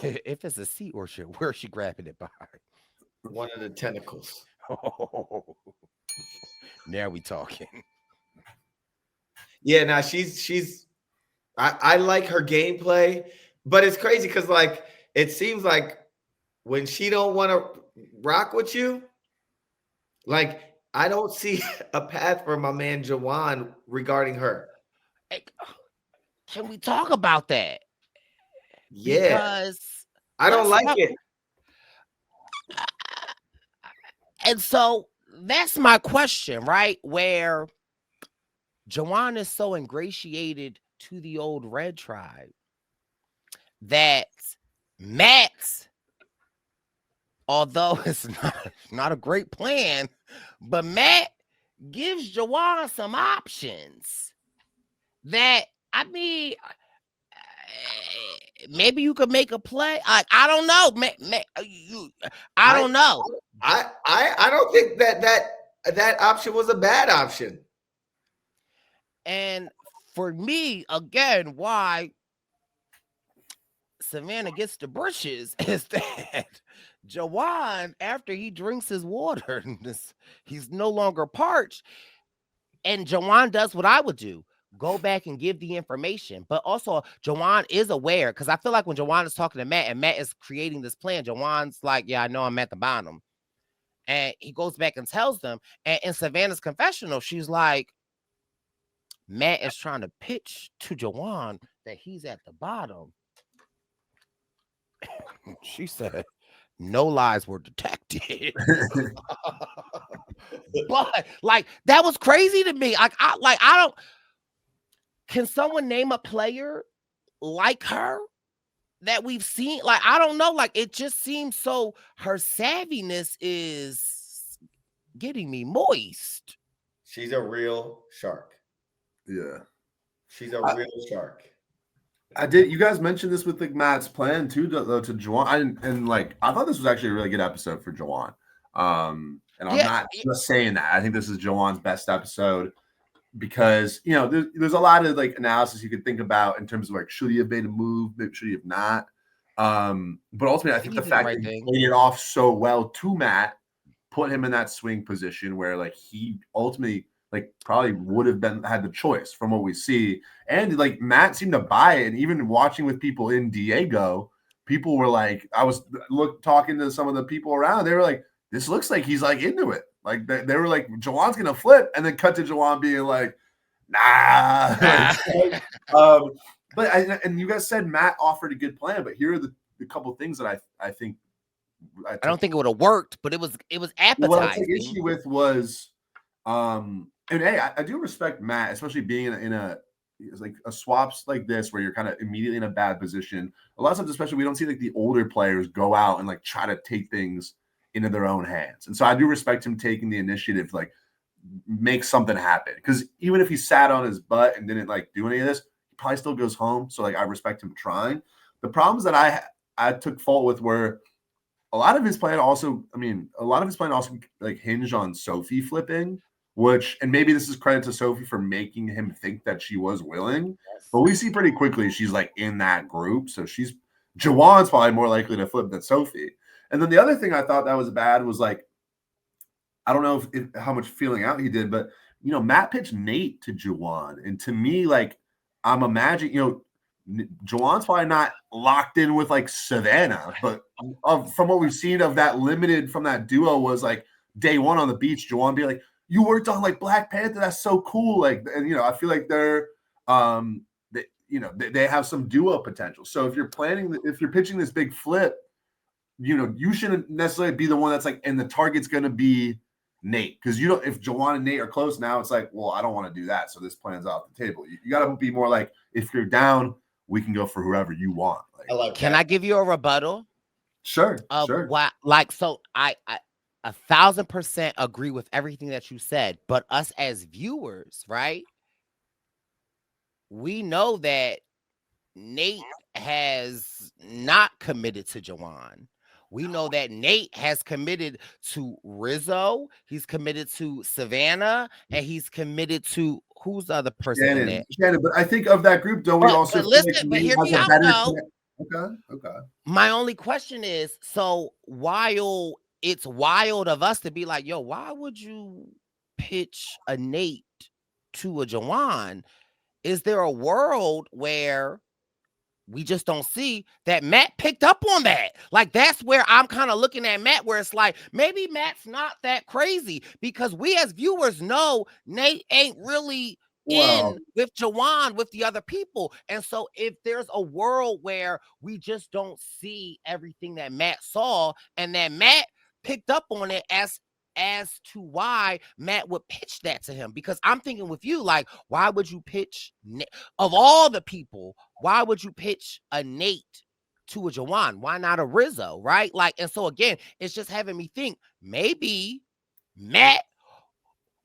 If it's a sea orchid, where is she grabbing it by?
One of the tentacles.
Oh, now we talking.
Yeah, now she's I like her gameplay, but it's crazy because like it seems like when she don't want to rock with you, like I don't see a path for my man Jawan regarding her.
Can we talk about that?
Yeah, because I don't like it.
And so that's my question, right? Where Jawan is so ingratiated to the old red tribe that Matt, although it's not a great plan, but Matt gives Jawan some options. that, I mean, maybe you could make a play. I don't know. I don't know.
I don't think that option was a bad option.
And for me, again, why Savannah gets the bushes is that Jawan, after he drinks his water, he's no longer parched. And Jawan does what I would do. Go back and give the information. But also, Jawan is aware, because I feel like when Jawan is talking to Matt and Matt is creating this plan, Jawan's like, yeah, I know I'm at the bottom. And he goes back and tells them. And in Savannah's confessional, she's like, Matt is trying to pitch to Jawan that he's at the bottom. She said, no lies were detected. But like, that was crazy to me. I don't. Can someone name a player like her that we've seen? Like, I don't know. Like, it just seems so. Her savviness is getting me moist.
She's a real shark.
Yeah,
she's a real shark.
I did. You guys mentioned this with like Matt's plan too, though, to Jawan, and like I thought this was actually a really good episode for Jawan. And I'm not just saying that. I think this is Jawan's best episode because there's a lot of like analysis you could think about in terms of like should he have made a move, should he have not. But ultimately, I think the fact that he played it off so well to Matt put him in that swing position where like he ultimately like probably would have had the choice from what we see. And like Matt seemed to buy it. And even watching with people in Diego, people were like, I was talking to some of the people around. They were like, this looks like he's like into it. Like they were like, Jawan's going to flip. And then cut to Jawan being like, nah. And you guys said Matt offered a good plan, but here are the couple things that I think. I
don't think it would have worked, but it was appetizing.
What I took issue with was, and hey, I do respect Matt, especially being in a like a swaps like this where you're kind of immediately in a bad position. A lot of times, especially, we don't see like the older players go out and like try to take things into their own hands. And so I do respect him taking the initiative to like make something happen. Because even if he sat on his butt and didn't like do any of this, he probably still goes home. So like I respect him trying. The problems that I took fault with were a lot of his plan also like hinged on Sophie flipping. And maybe this is credit to Sophie for making him think that she was willing. But we see pretty quickly she's like in that group. So Jawan's probably more likely to flip than Sophie. And then the other thing I thought that was bad was like, I don't know if how much feeling out he did, but Matt pitched Nate to Jawan. And to me, like, I'm imagining, Jawan's probably not locked in with like Savannah, but from what we've seen of that limited from that duo was like day one on the beach, Jawan be like, you worked on like Black Panther. That's so cool. Like, and I feel like they're, they have some duo potential. So if you're pitching this big flip, you shouldn't necessarily be the one that's like, and the target's going to be Nate. Cause if Jawan and Nate are close now, it's like, well, I don't want to do that. So this plan's off the table. You got to be more like, if you're down, we can go for whoever you want. Like,
can I give you a rebuttal?
Sure.
Why, like, so I 1,000% agree with everything that you said, but us as viewers, right? We know that Nate has not committed to Jawan. We know that Nate has committed to Rizzo. He's committed to Savannah, and he's committed to who's the other person?
Shannon. But I think of that group, don't we also?
But listen, but hear me out though.
Okay.
My only question is, so while it's wild of us to be like, yo, why would you pitch a Nate to a Jawan? Is there a world where we just don't see that Matt picked up on that? Like, that's where I'm kind of looking at Matt, where it's like, maybe Matt's not that crazy, because we as viewers know Nate ain't really in with Jawan, with the other people. And so if there's a world where we just don't see everything that Matt saw, and that Matt picked up on it as to why Matt would pitch that to him. Because I'm thinking with you, like, why would you pitch, of all the people, why would you pitch a Nate to a Jawan? Why not a Rizzo, right? Like, and so again, it's just having me think maybe Matt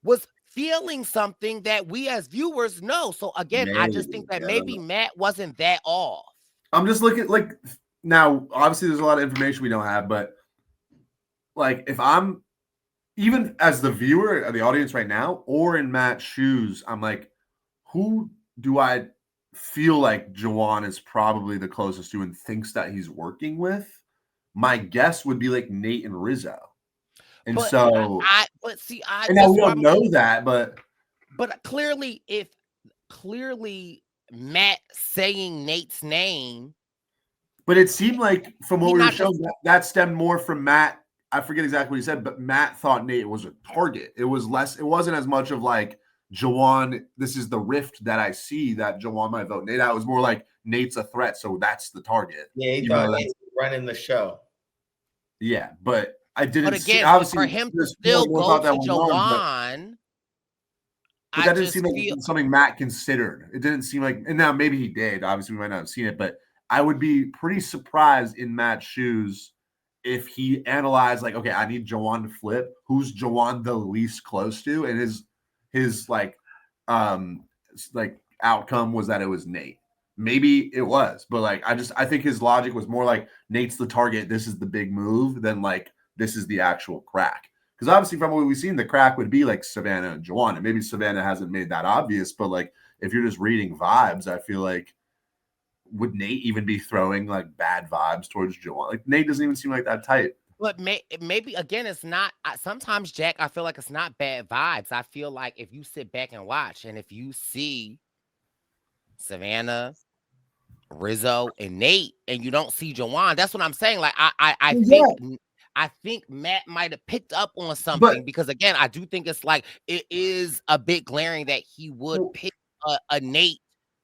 was feeling something that we as viewers know. So again, I just think that maybe Matt wasn't that off.
I'm just looking like now. Obviously, there's a lot of information we don't have, but like if I'm even as the viewer, the audience right now, or in Matt's shoes, I'm like, who do I feel like Jawan is probably the closest to and thinks that he's working with? My guess would be like Nate and Rizzo. And
But
so,
but see,
and now we don't know that, but
clearly, if Matt saying Nate's name,
but it seemed like from what we were
not
shown that stemmed more from Matt. I forget exactly what he said, but Matt thought Nate was a target. It was less, it wasn't as much of like Jawan, this is the rift that I see that Jawan might vote Nate out. It was more like Nate's a threat, so that's the target.
Yeah, he thought Nate was running the show.
Yeah, but I didn't
but again,
see, obviously
for him to still go to Jawan,
but that didn't seem like something Matt considered. It didn't seem like, and now maybe he did. Obviously, we might not have seen it, but I would be pretty surprised in Matt's shoes if he analyzed like, okay, I need Jawan to flip. Who's Jawan the least close to? And his like outcome was that it was Nate. Maybe it was, but like I think his logic was more like Nate's the target. This is the big move than like this is the actual crack. Because obviously, from what we've seen, the crack would be like Savannah and Jawan. And maybe Savannah hasn't made that obvious, but like if you're just reading vibes, I feel like would Nate even be throwing like bad vibes towards Jawan? Like Nate doesn't even seem like that type.
But maybe again, it's not. Sometimes, Jack, I feel like it's not bad vibes. I feel like if you sit back and watch, and if you see Savannah, Rizzo, and Nate, and you don't see Jawan, that's what I'm saying. Like I think Matt might have picked up on something because again, I do think it's like it is a bit glaring that he would pick a Nate.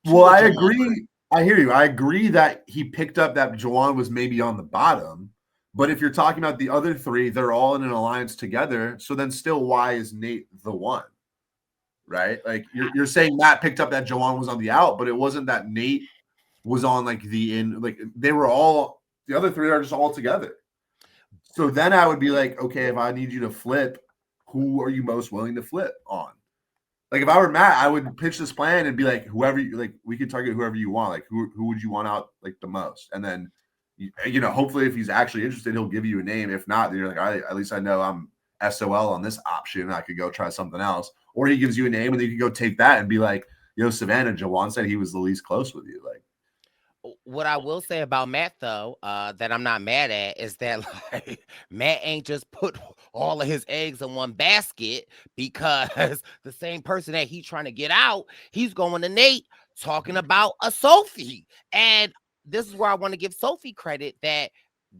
Well, I agree. I hear you. I agree that he picked up that Jawan was maybe on the bottom. But if you're talking about the other three, they're all in an alliance together. So then still, why is Nate the one? Right? Like you're saying Matt picked up that Jawan was on the out, but it wasn't that Nate was on like the in. Like they were all, the other three are just all together. So then I would be like, okay, if I need you to flip, who are you most willing to flip on? Like if I were Matt, I would pitch this plan and be like, whoever you like, we could target whoever you want. Like who would you want out like the most? And then, you know, hopefully if he's actually interested, he'll give you a name. If not, then you're like, at least I know I'm SOL on this option. I could go try something else. Or he gives you a name and then you can go take that and be like, yo, Savannah, Jawan said he was the least close with you. Like,
what I will say about Matt, though, that I'm not mad at is that like, Matt ain't just put all of his eggs in one basket because the same person that he's trying to get out, he's going to Nate talking about a Sophie. And this is where I want to give Sophie credit that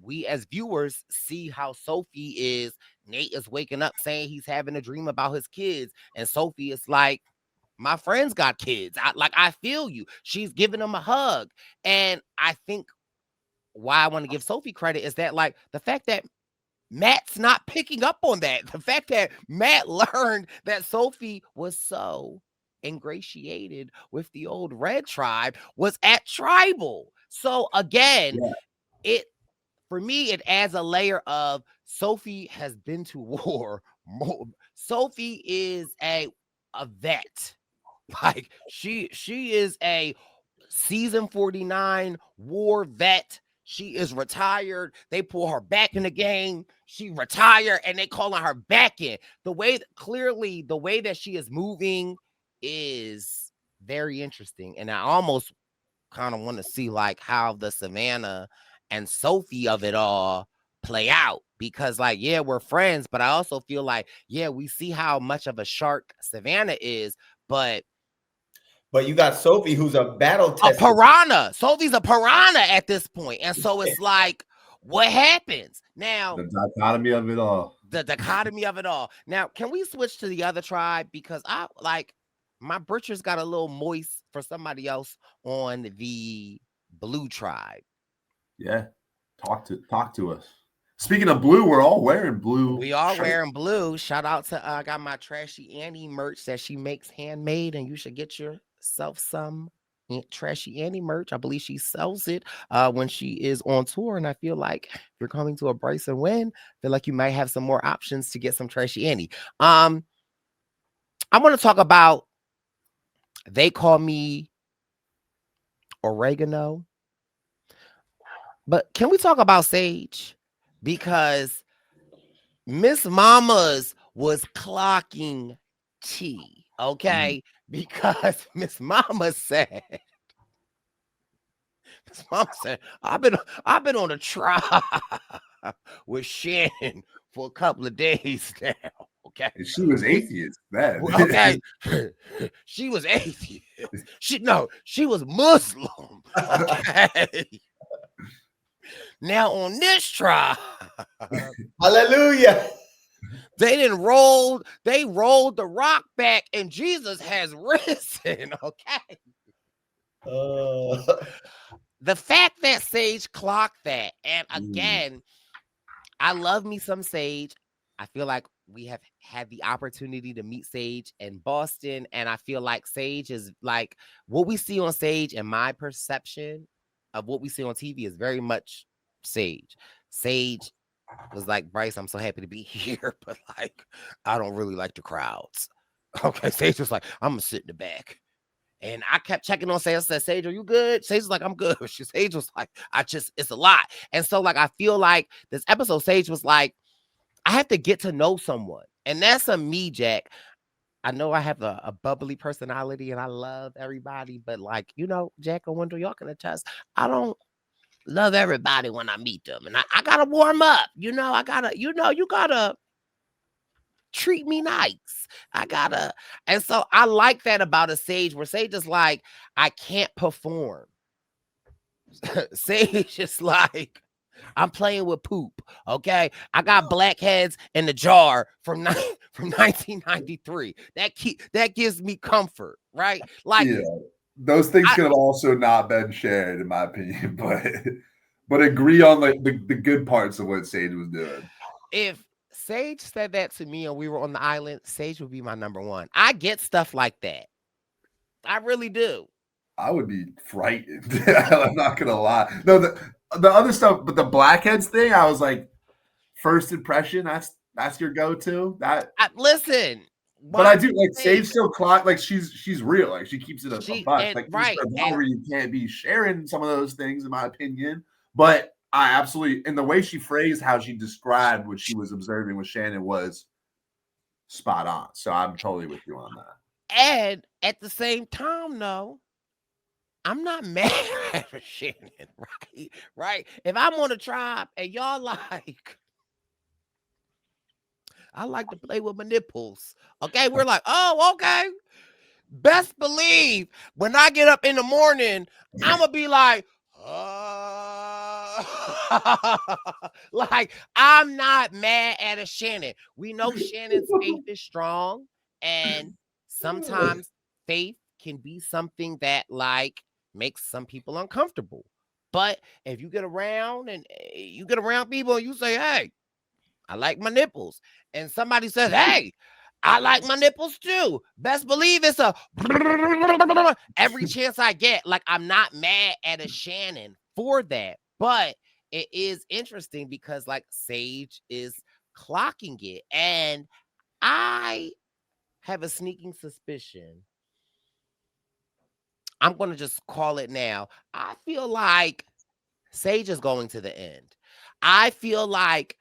we as viewers see how Sophie is. Nate is waking up saying he's having a dream about his kids. And Sophie is like, my friends got kids. I feel you. She's giving them a hug. And I think why I want to give Sophie credit is that like the fact that Matt's not picking up on that. The fact that Matt learned that Sophie was so ingratiated with the old Red tribe was at Tribal. So again, for me, it adds a layer of Sophie has been to war. Sophie is a vet. Like she is a season 49 war vet. She is retired. They pull her back in the game. She retired and they calling her back in. The way that she is moving is very interesting. And I almost kind of want to see like how the Savannah and Sophie of it all play out. Because like, yeah, we're friends, but I also feel like, yeah, we see how much of a shark Savannah is, but
you got Sophie, who's a battle tester.
A piranha. Sophie's a piranha at this point. And so it's like, what happens? Now,
the dichotomy of it all.
The dichotomy of it all. Now, can we switch to the other tribe? Because I like my britches got a little moist for somebody else on the blue tribe.
Yeah. Talk to us. Speaking of blue, we're all wearing blue.
We are wearing blue. Shout out to I got my Trashy Annie merch that she makes handmade, and you should get yourself some Trashy Annie merch. I believe she sells it when she is on tour, and I feel like if you're coming to a Brice and Win, I feel like you might have some more options to get some Trashy Annie. I want to talk about they call me oregano. But can we talk about sage? Because Miss Mamas was clocking tea, okay? Because Miss Mama said, Miss Mama said, I've been on a trial with Shannon for a couple of days now. Okay.
She was atheist then.
Okay. She was atheist. She was Muslim. Okay. Now on this trial,
Hallelujah.
they rolled the rock back and Jesus has risen. Okay. The fact that Sage clocked that, and again, I love me some Sage. I feel like we have had the opportunity to meet Sage in Boston, and I feel like Sage is like what we see on Sage, and my perception of what we see on TV is very much Sage. Sage was like, Brice, I'm so happy to be here, but like, I don't really like the crowds. Okay, Sage was like, I'm gonna sit in the back. And I kept checking on Sage. I said, Sage, are you good? Sage was like, I'm good. Sage was like, it's a lot. And so, like, I feel like this episode, Sage was like, I have to get to know someone. And that's a me, Jack. I know I have a bubbly personality and I love everybody, but like, Jack and Wendell, y'all can attest, I don't love everybody when I meet them. And I gotta warm up. You gotta treat me nice. And so I like that about a Sage, where Sage is like, I can't perform. Sage is like, I'm playing with poop. Okay. I got blackheads in the jar from 1993. That gives me comfort, right? Like,
yeah, those things could have also not been shared, in my opinion, but agree on like the good parts of what Sage was doing.
If Sage said that to me and we were on the island, Sage would be my number one. I get stuff like that. I really do.
I would be frightened. I'm not gonna lie. No, the other stuff, but the blackheads thing, I was like, first impression. That's your go-to.
Listen.
But I do like Sage still clock. Like she's real. Like she keeps it a buck. Like
right.
You can't be sharing some of those things, in my opinion. But I absolutely, and the way she phrased how she described what she was observing with Shannon was spot on. So I'm totally with you on that.
And at the same time, though, I'm not mad at Shannon, right? Right? If I'm on a tribe and y'all like, I like to play with my nipples. Okay, we're like, oh, okay. Best believe when I get up in the morning, I'm gonna be like, like, I'm not mad at a Shannon. We know Shannon's faith is strong, and sometimes faith can be something that like makes some people uncomfortable. But if you get around people and you say, hey, I like my nipples, and somebody says, hey, I like my nipples too, best believe it's a every chance I get. Like, I'm not mad at a Shannon for that, but it is interesting because like Sage is clocking it, and I have a sneaking suspicion. I'm going to just call it now. I feel like Sage is going to the end. I feel like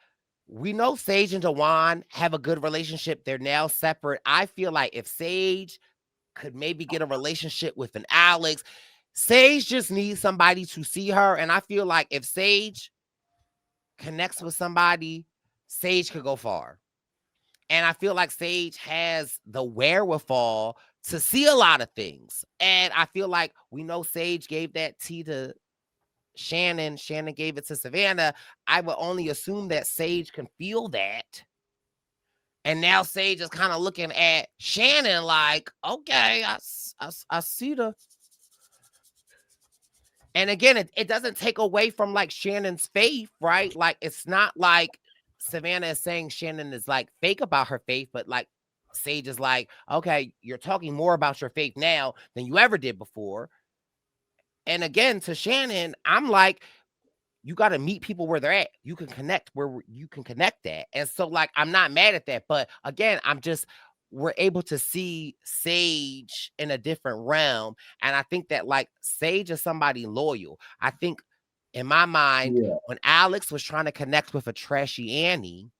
we know Sage and Dewan have a good relationship. They're now separate. I feel like if Sage could maybe get a relationship with an Alex, Sage just needs somebody to see her. And I feel like if Sage connects with somebody, Sage could go far. And I feel like Sage has the wherewithal to see a lot of things. And I feel like we know Sage gave that tea to Shannon. Shannon gave it to Savannah. I would only assume that Sage can feel that. And now Sage is kind of looking at Shannon like, okay, I see the. And again, it doesn't take away from like Shannon's faith, right? Like, it's not like Savannah is saying Shannon is like fake about her faith, but like Sage is like, okay, you're talking more about your faith now than you ever did before. And again, to Shannon, I'm like, you got to meet people where they're at. You can connect where you can connect at. And so like, I'm not mad at that. But again, I'm just we're able to see Sage in a different realm. And I think that like Sage is somebody loyal. I think in my mind,
Yeah.
when Alex was trying to connect with a trashy Annie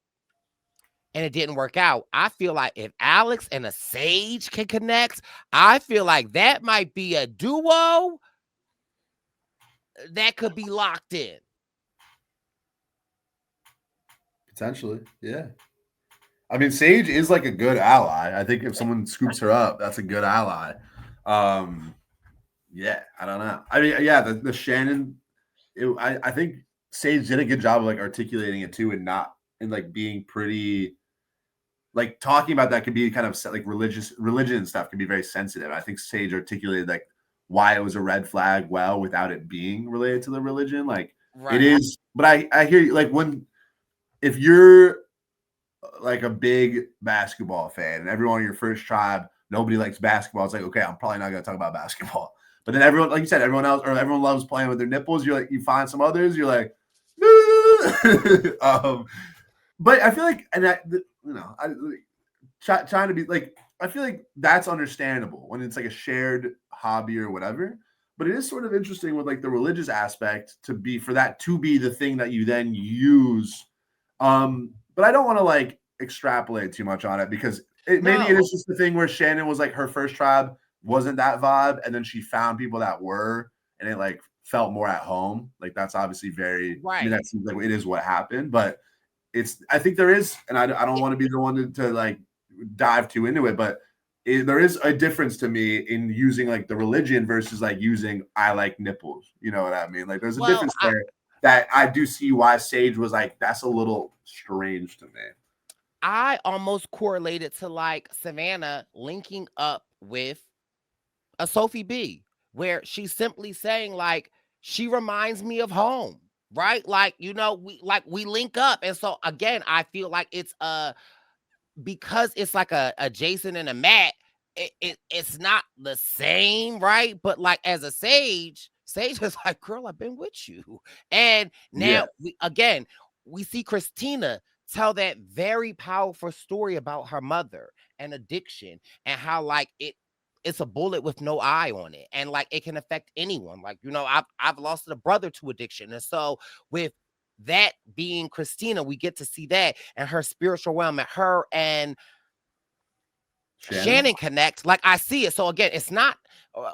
and it didn't work out, I feel like if Alex and a Sage can connect, I feel like that might be a duo that could be locked in.
Potentially, yeah. I mean, Sage is like a good ally. I think if someone scoops her up, that's a good ally. Yeah, I don't know. I mean, yeah, the Shannon, I think Sage did a good job of like articulating it too, and not and like being pretty, like talking about that could be kind of like religion and stuff can be very sensitive. I think Sage articulated like why it was a red flag well without it being related to the religion. Like it is, but I hear you like if you're like a big basketball fan and everyone in your first tribe, nobody likes basketball. It's like, okay, I'm probably not going to talk about basketball. But then everyone, like you said, everyone loves playing with their nipples. You're like, you find some others, you're like, but I feel like, trying to be like, I feel like that's understandable when it's like a shared hobby or whatever. But it is sort of interesting with like the religious aspect to be the thing that you then use. But I don't want to like extrapolate too much on it because maybe it is just the thing where Shannon was like her first tribe wasn't that vibe, and then she found people that were, and it like felt more at home. Like that's obviously very
right.
I mean, that seems like it is what happened, but I think there is, and I don't want to be the one to like dive too into it, but there is a difference to me in using like the religion versus like using I like nipples. You know what I mean? Like there's a difference there. That I do see why Sage was like, that's a little strange to me.
I almost correlated to like Savannah linking up with a Sophie B, where she's simply saying like, she reminds me of home, right? Like, we link up. And so again, I feel like it's because it's like a Jason and a Matt, it's not the same, right? But like as a Sage is like, girl, I've been with you. And now we see Christina tell that very powerful story about her mother and addiction and how like it's a bullet with no eye on it. And like it can affect anyone. Like, I've lost a brother to addiction. And so with that being Christina, we get to see that and her spiritual realm and her and Shannon connect. Like I see it. So again, it's not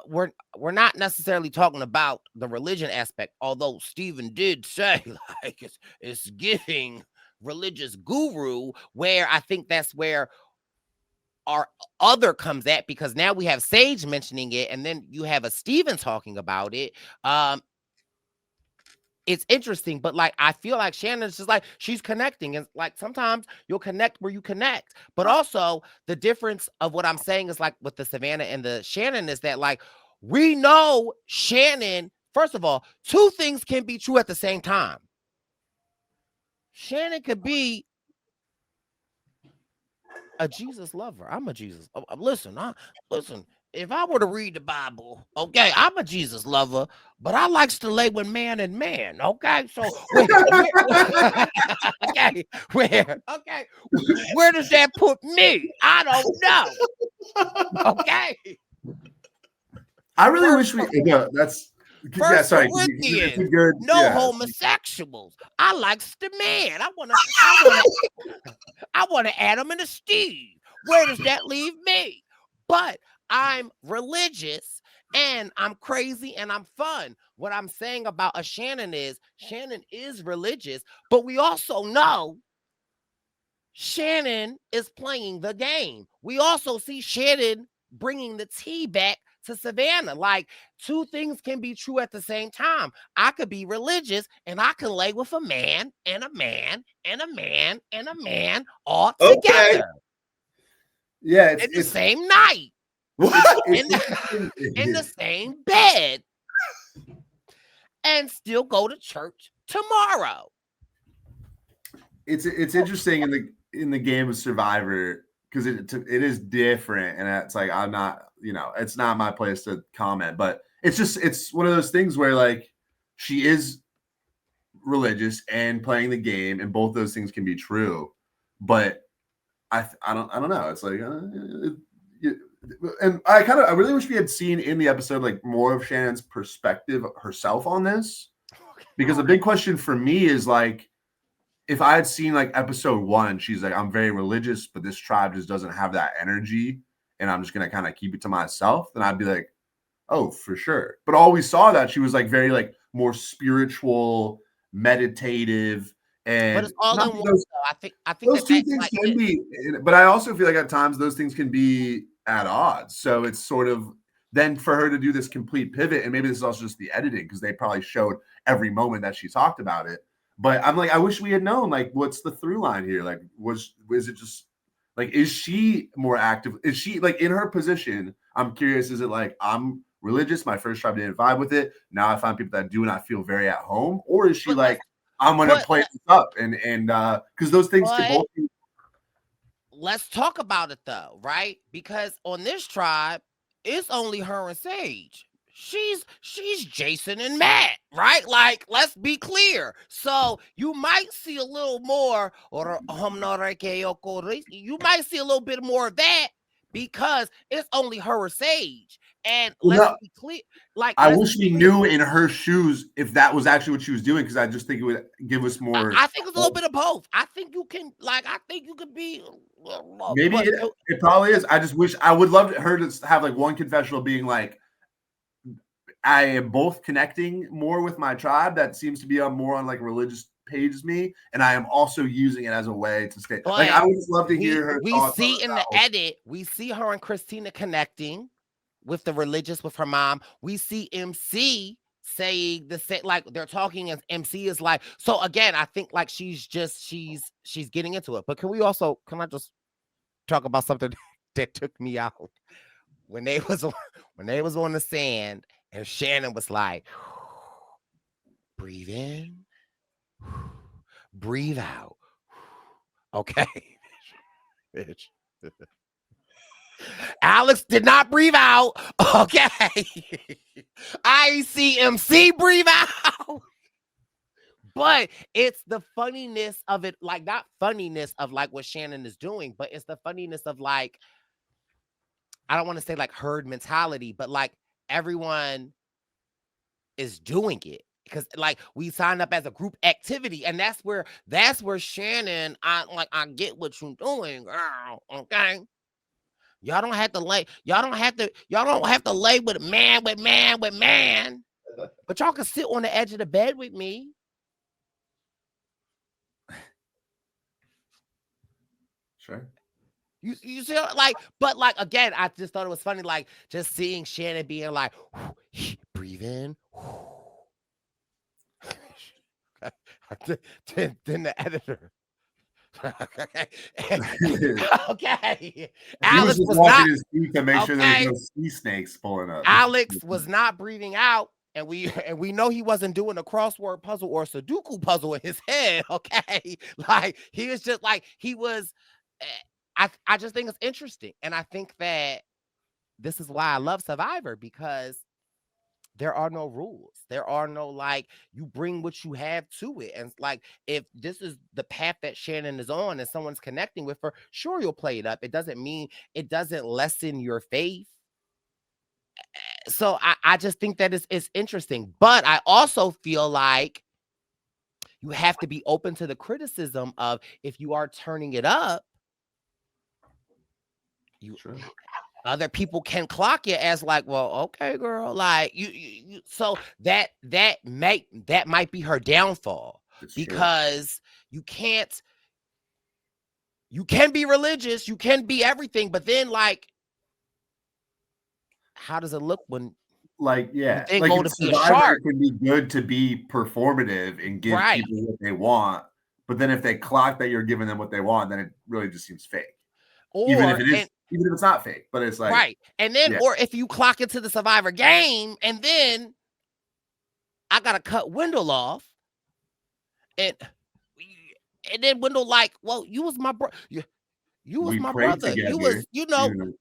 we're not necessarily talking about the religion aspect, although Stephen did say like it's giving religious guru, where I think that's where our other comes at, because now we have Sage mentioning it and then you have a Stephen talking about it. It's interesting, but like I feel like Shannon's just like she's connecting, and like sometimes you'll connect where you connect. But also the difference of what I'm saying is like with the Savannah and the Shannon is that like we know Shannon, first of all, two things can be true at the same time. Shannon could be a Jesus lover. I'm a Jesus. Listen, if I were to read the Bible, okay, I'm a Jesus lover, but I likes to lay with man and man. Okay, so where does that put me? I don't know. Okay.
I really wish we. No, that's.
First
sorry.
Corinthians,
Good,
no homosexuals. I likes the man. I want to Adam and a Steve. Where does that leave me? But I'm religious and I'm crazy and I'm fun. What I'm saying about a Shannon is religious, but we also know Shannon is playing the game. We also see Shannon bringing the tea back to Savannah. Like two things can be true at the same time. I could be religious and I can lay with a man and a man and a man and a man all together.
Yeah,
in the same night. In the same bed. And still go to church tomorrow.
It's interesting in the game of Survivor because it is different, and it's like I'm not, it's not my place to comment, but it's one of those things where like she is religious and playing the game, and both those things can be true, but I don't know. It's like, and I really wish we had seen in the episode like more of Shannon's perspective herself on this, because the big question for me is like, if I had seen like episode 1, she's like, I'm very religious, but this tribe just doesn't have that energy, and I'm just gonna kind of keep it to myself, then I'd be like, oh, for sure. But all we saw that she was like very like more spiritual, meditative,
But
and
it's all
not
in one.
those
I think
those
that
two
that's
things
like
can
it.
be, but I also feel like at times those things can be at odds. So it's sort of then for her to do this complete pivot, and maybe this is also just the editing because they probably showed every moment that she talked about it. But I'm like, I wish we had known like what's the through line here? Like, was it just like, is she more active? Is she like in her position? I'm curious. Is it like I'm religious? My first tribe didn't vibe with it. Now I find people that do, and I feel very at home. Or is she
But
like, I'm gonna play this up and because those things could both be.
Let's talk about it though, right? Because on this tribe, it's only her and Sage. She's Jason and Matt, right? Like, let's be clear. So you might see a little more, or you might see a little bit more of that because it's only her and Sage. And let's be clear, like
I wish we knew in her shoes if that was actually what she was doing, because I just think it would give us more.
I think it's a little bit of both. I think you can, like, I think you could be.
Maybe it probably is. I just wish I would love her to have like one confessional being like, I am both connecting more with my tribe that seems to be on more on like religious page as me, and I am also using it as a way to stay. Like, I would just love to hear her.
We see in the edit, we see her and Christina connecting with the religious with her mom. We see MC saying the same, like they're talking, as MC is like. So again, I think like she's getting into it. But can I just talk about something that took me out when they was on the sand and Shannon was like, breathe in, breathe out. Okay. Bitch. Alex did not breathe out. Okay. I see MC breathe out. But it's the funniness of it, like not funniness of like what Shannon is doing, but it's the funniness of like, I don't want to say like herd mentality, but like everyone is doing it because like we signed up as a group activity, and that's where Shannon, I get what you're doing, girl. Okay. Y'all don't have to lay with man. But y'all can sit on the edge of the bed with me.
Sure.
You see, like, but like again, I just thought it was funny, like just seeing Shannon being like, breathe in. Then the editor. Okay. Alex was
watching his feet to make sure there was no sea snakes pulling up.
Alex was not breathing out. And we know he wasn't doing a crossword puzzle or a Sudoku puzzle in his head. Okay. Like he was just like, he was. I just think it's interesting. And I think that this is why I love Survivor, because there are no rules. There are no, like, you bring what you have to it. And like, if this is the path that Shannon is on and someone's connecting with her, sure, you'll play it up. It doesn't lessen your faith. So I just think that it's interesting. But I also feel like you have to be open to the criticism of, if you are turning it up, other people can clock you as like, well, okay, girl, like you so that might be her downfall. Because you can be religious, you can be everything, but then like, how does it look when,
like, yeah,
like
go to Survivor, it can be good to be performative and give people what they want, but then if they clock that you're giving them what they want, then it really just seems fake. Even if it's not fake, but it's like,
right. And then, or if you clock into the Survivor game and then I gotta cut Wendell off, and then Wendell like, well, you was my brother. You was my brother. Together. You was,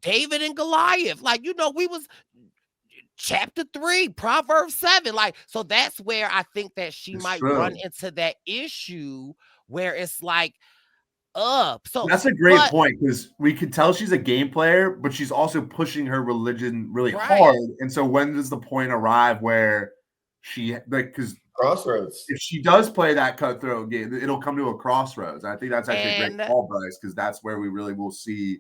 David and Goliath. Like, we was chapter 3, Proverbs 7. Like, so that's where I think that she might run into that issue where it's like, up. So
that's a great point, because we can tell she's a game player, but she's also pushing her religion really hard. And so when does the point arrive where she because
Crossroads.
if she does play that cutthroat game, it'll come to a crossroads. I think that's actually a great call, Brice, because that's where we really will see.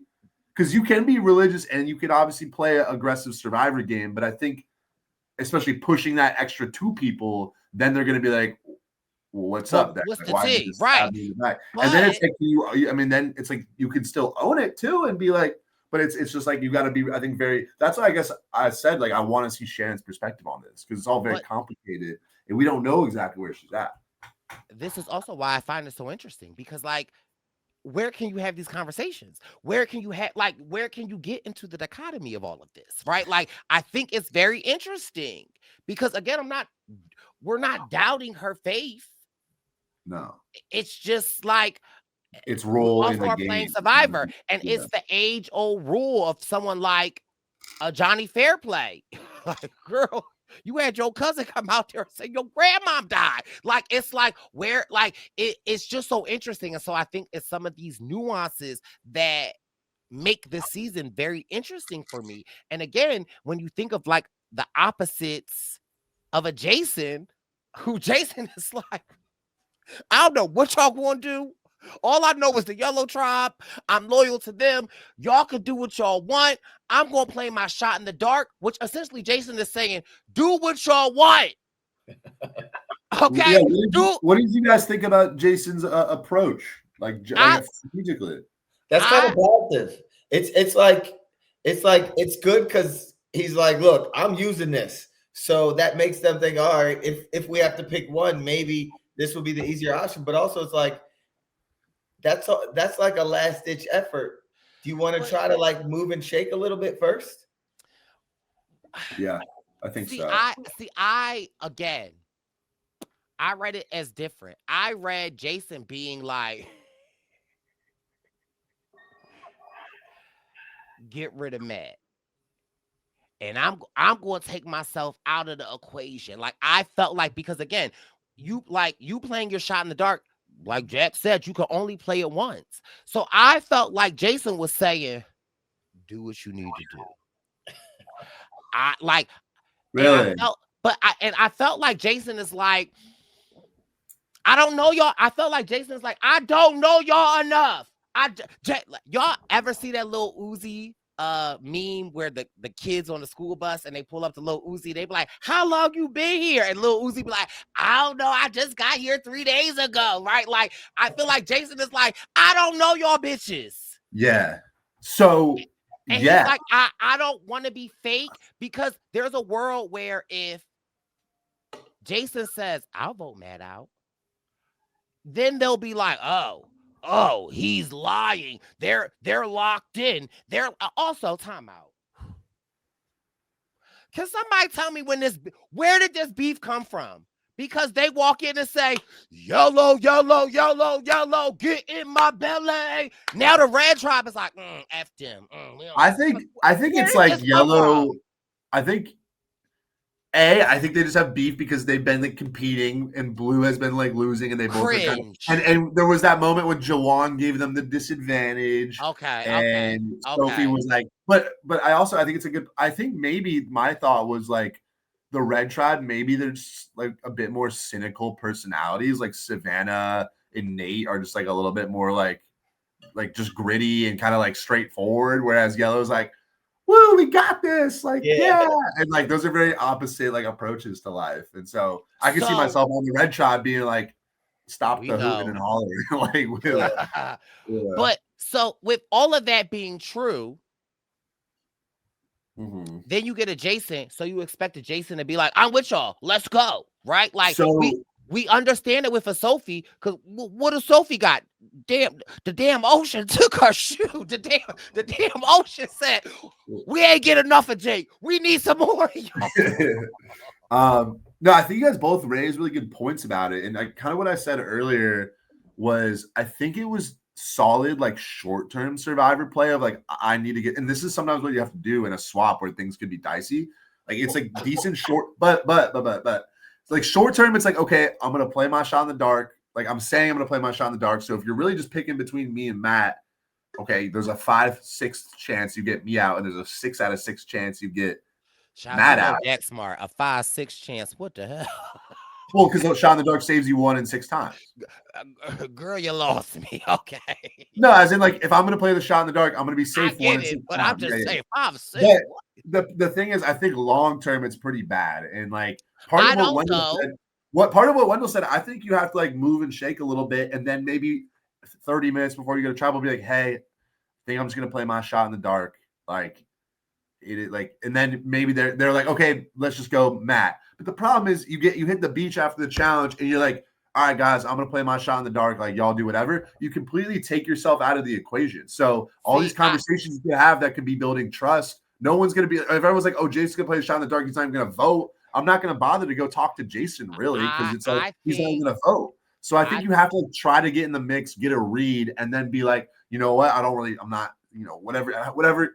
Because you can be religious and you can obviously play an aggressive survivor game, but I think especially pushing that extra 2 people, then they're going to be like, well, what's up?
What's
like,
the
why
tea? Right.
And then it's like then it's like you can still own it too and be like, but it's just like you got to be, I think, that's why I guess I said, like, I want to see Shannon's perspective on this, because it's all very complicated and we don't know exactly where she's at.
This is also why I find it so interesting, because, like, where can you have these conversations? Where can you get into the dichotomy of all of this, right? Like, I think it's very interesting because, again, we're not doubting her faith.
No.
It's just like,
it's role in the game.
Playing Survivor, and it's the age-old rule of someone like a Johnny Fairplay. Like, girl, you had your cousin come out there and say your grandmom died. Like, it's like where, like, it's just so interesting. And so I think it's some of these nuances that make this season very interesting for me. And again, when you think of like the opposites of a Jason, who Jason is like, I don't know what y'all want to do. All I know is the Yellow Tribe. I'm loyal to them. Y'all can do what y'all want. I'm going to play my shot in the dark, which essentially Jason is saying, do what y'all want. Okay.
Yeah, what did you guys think about Jason's approach? Like strategically?
That's kind of positive. It's like it's good because he's like, look, I'm using this. So that makes them think, all right, if we have to pick one, maybe this will be the easier option. But also it's like, that's like a last ditch effort. Do you want to try to like move and shake a little bit first?
Yeah, I think so.
I read it as different. I read Jason being like, get rid of Matt. And I'm going to take myself out of the equation. Like, I felt like, because again, you playing your shot in the dark, like Jack said, you can only play it once. So I felt like Jason was saying, do what you need to do.
Really?
I felt like Jason is like, I don't know y'all. I felt like Jason is like, I don't know y'all enough. Y'all ever see that little Uzi meme where the kids on the school bus and they pull up the little Uzi, they be like, how long you been here? And little Uzi be like, I don't know, I just got here 3 days ago, right? Like, I feel like Jason is like, I don't know y'all bitches.
Yeah. So
and he's like, I don't want to be fake, because there's a world where if Jason says, I'll vote Matt out, then they'll be like, oh, he's lying. They're locked in. They're also timeout. Can somebody tell me where did this beef come from? Because they walk in and say, yellow, yellow, yellow, yellow, get in my belly. Now the red tribe is like, F them.
I think it's like yellow. I think they just have beef because they've been like competing, and blue has been like losing, and they both and there was that moment when Jawan gave them the disadvantage. And Sophie was like, but I think it's a good. I think maybe my thought was like the red tribe, maybe there's like a bit more cynical personalities, like Savannah and Nate are just like a little bit more like just gritty and kind of like straightforward, whereas yellow's like, woo, we got this. Like, yeah. And like, those are very opposite like approaches to life. And so I can see myself on the red tribe being like, stop the hooting and hollering. Like,
But so with all of that being true, then you get a Jason. So you expect a Jason to be like, I'm with y'all. Let's go. Right? Like, we understand it with a Sophie, because what does Sophie got? The damn ocean took her shoe. The damn ocean said, we ain't get enough of Jake. We need some more.
No, I think you guys both raised really good points about it. And kind of what I said earlier was, I think it was solid, like short-term survivor play of like, I need to get, and this is sometimes what you have to do in a swap where things could be dicey. Like, it's like decent short, but it's like short term, it's like, okay, I'm gonna play my shot in the dark. like I'm saying I'm gonna play my shot in the dark. So if you're really just picking between me and Matt, okay, there's a 5/6 chance you get me out, and there's a 6 out of 6 chance you get Matt out.
That's smart. A 5/6 chance. What the hell?
Well, because the shot in the dark saves you 1 in 6 times.
Girl, you lost me. Okay.
No, as in like if I'm gonna play the shot in the dark, I'm gonna be safe
I
1
get
in
it,
6
but
times.
I'm just saying 5/6.
But the thing is, I think long term it's pretty bad, and like part
I
of what
don't
Wendell
know.
said, what Wendell said, I think you have to like move and shake a little bit, and then maybe 30 minutes before you go to travel, be like, hey, I think I'm just gonna play my shot in the dark, like. It like, and then maybe they're like, okay, let's just go, Matt. But the problem is, you hit the beach after the challenge, and you're like, all right, guys, I'm gonna play my shot in the dark. Like y'all do whatever. You completely take yourself out of the equation. So all these conversations you have that could be building trust. No one's gonna be. If everyone's like, oh, Jason's gonna play the shot in the dark, he's not even gonna vote. I'm not gonna bother to go talk to Jason really because it's like he's not even gonna vote. So I think you have to try to get in the mix, get a read, and then be like, you know what? I'm not, whatever,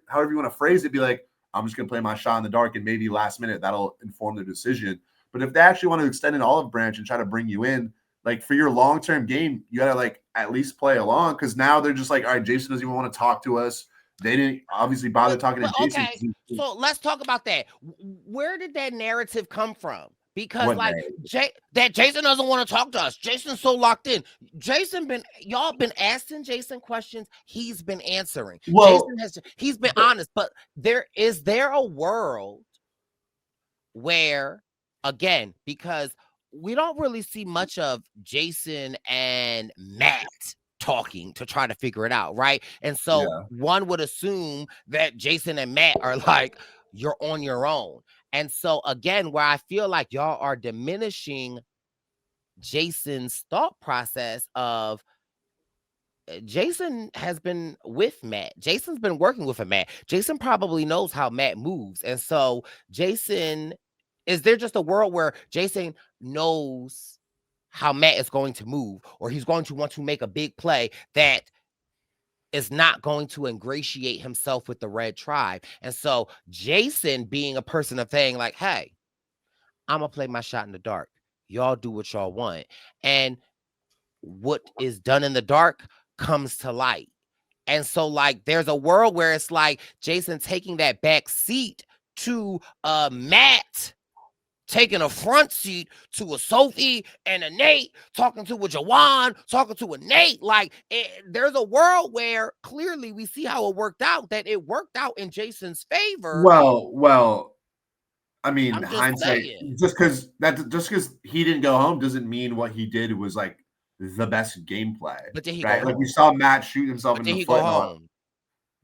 however you want to phrase it, be like, I'm just going to play my shot in the dark, and maybe last minute that'll inform the decision. But if they actually want to extend an olive branch and try to bring you in, like for your long-term game, you got to like at least play along, because now they're just like, all right, Jason doesn't even want to talk to us. They didn't obviously bother talking to Jason.
Okay, so let's talk about that. Where did that narrative come from? Because like that Jason doesn't want to talk to us. Jason's so locked in. Y'all been asking Jason questions. He's been answering.
Well,
he's been honest. But is there a world where, again, because we don't really see much of Jason and Matt talking to try to figure it out, right? And so one would assume that Jason and Matt are like, you're on your own. And so again, where I feel like y'all are diminishing Jason's thought process of Jason has been with Matt. Jason's been working with a Matt. Jason probably knows how Matt moves. And so Jason, is there just a world where Jason knows how Matt is going to move, or he's going to want to make a big play that is not going to ingratiate himself with the Red Tribe? And so Jason, being a person of saying like, hey, I'm going to play my shot in the dark. Y'all do what y'all want. And what is done in the dark comes to light. And so like, there's a world where it's like Jason taking that back seat to Matt, taking a front seat to a Sophie and a Nate, talking to a Jawan, talking to a Nate. Like there's a world where clearly we see how it worked out, that it worked out in Jason's favor.
Well, I mean, hindsight,
saying.
just because he didn't go home doesn't mean what he did was like the best gameplay.
But did he
right?
go
Like
home?
we saw Matt shoot himself in the foot.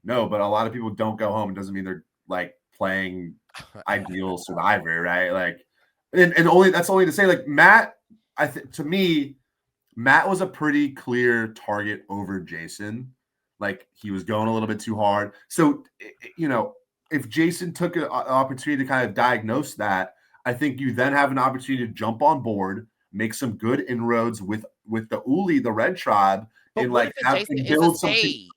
No, but a lot of people don't go home. It doesn't mean they're like playing ideal Survivor, right? Like, and that's only to say, like Matt, to me, Matt was a pretty clear target over Jason. Like he was going a little bit too hard. So, if Jason took an opportunity to kind of diagnose that, I think you then have an opportunity to jump on board, make some good inroads with the Uli, the Red Tribe,
but
and like have
Jason
and build
is a
something.
Stage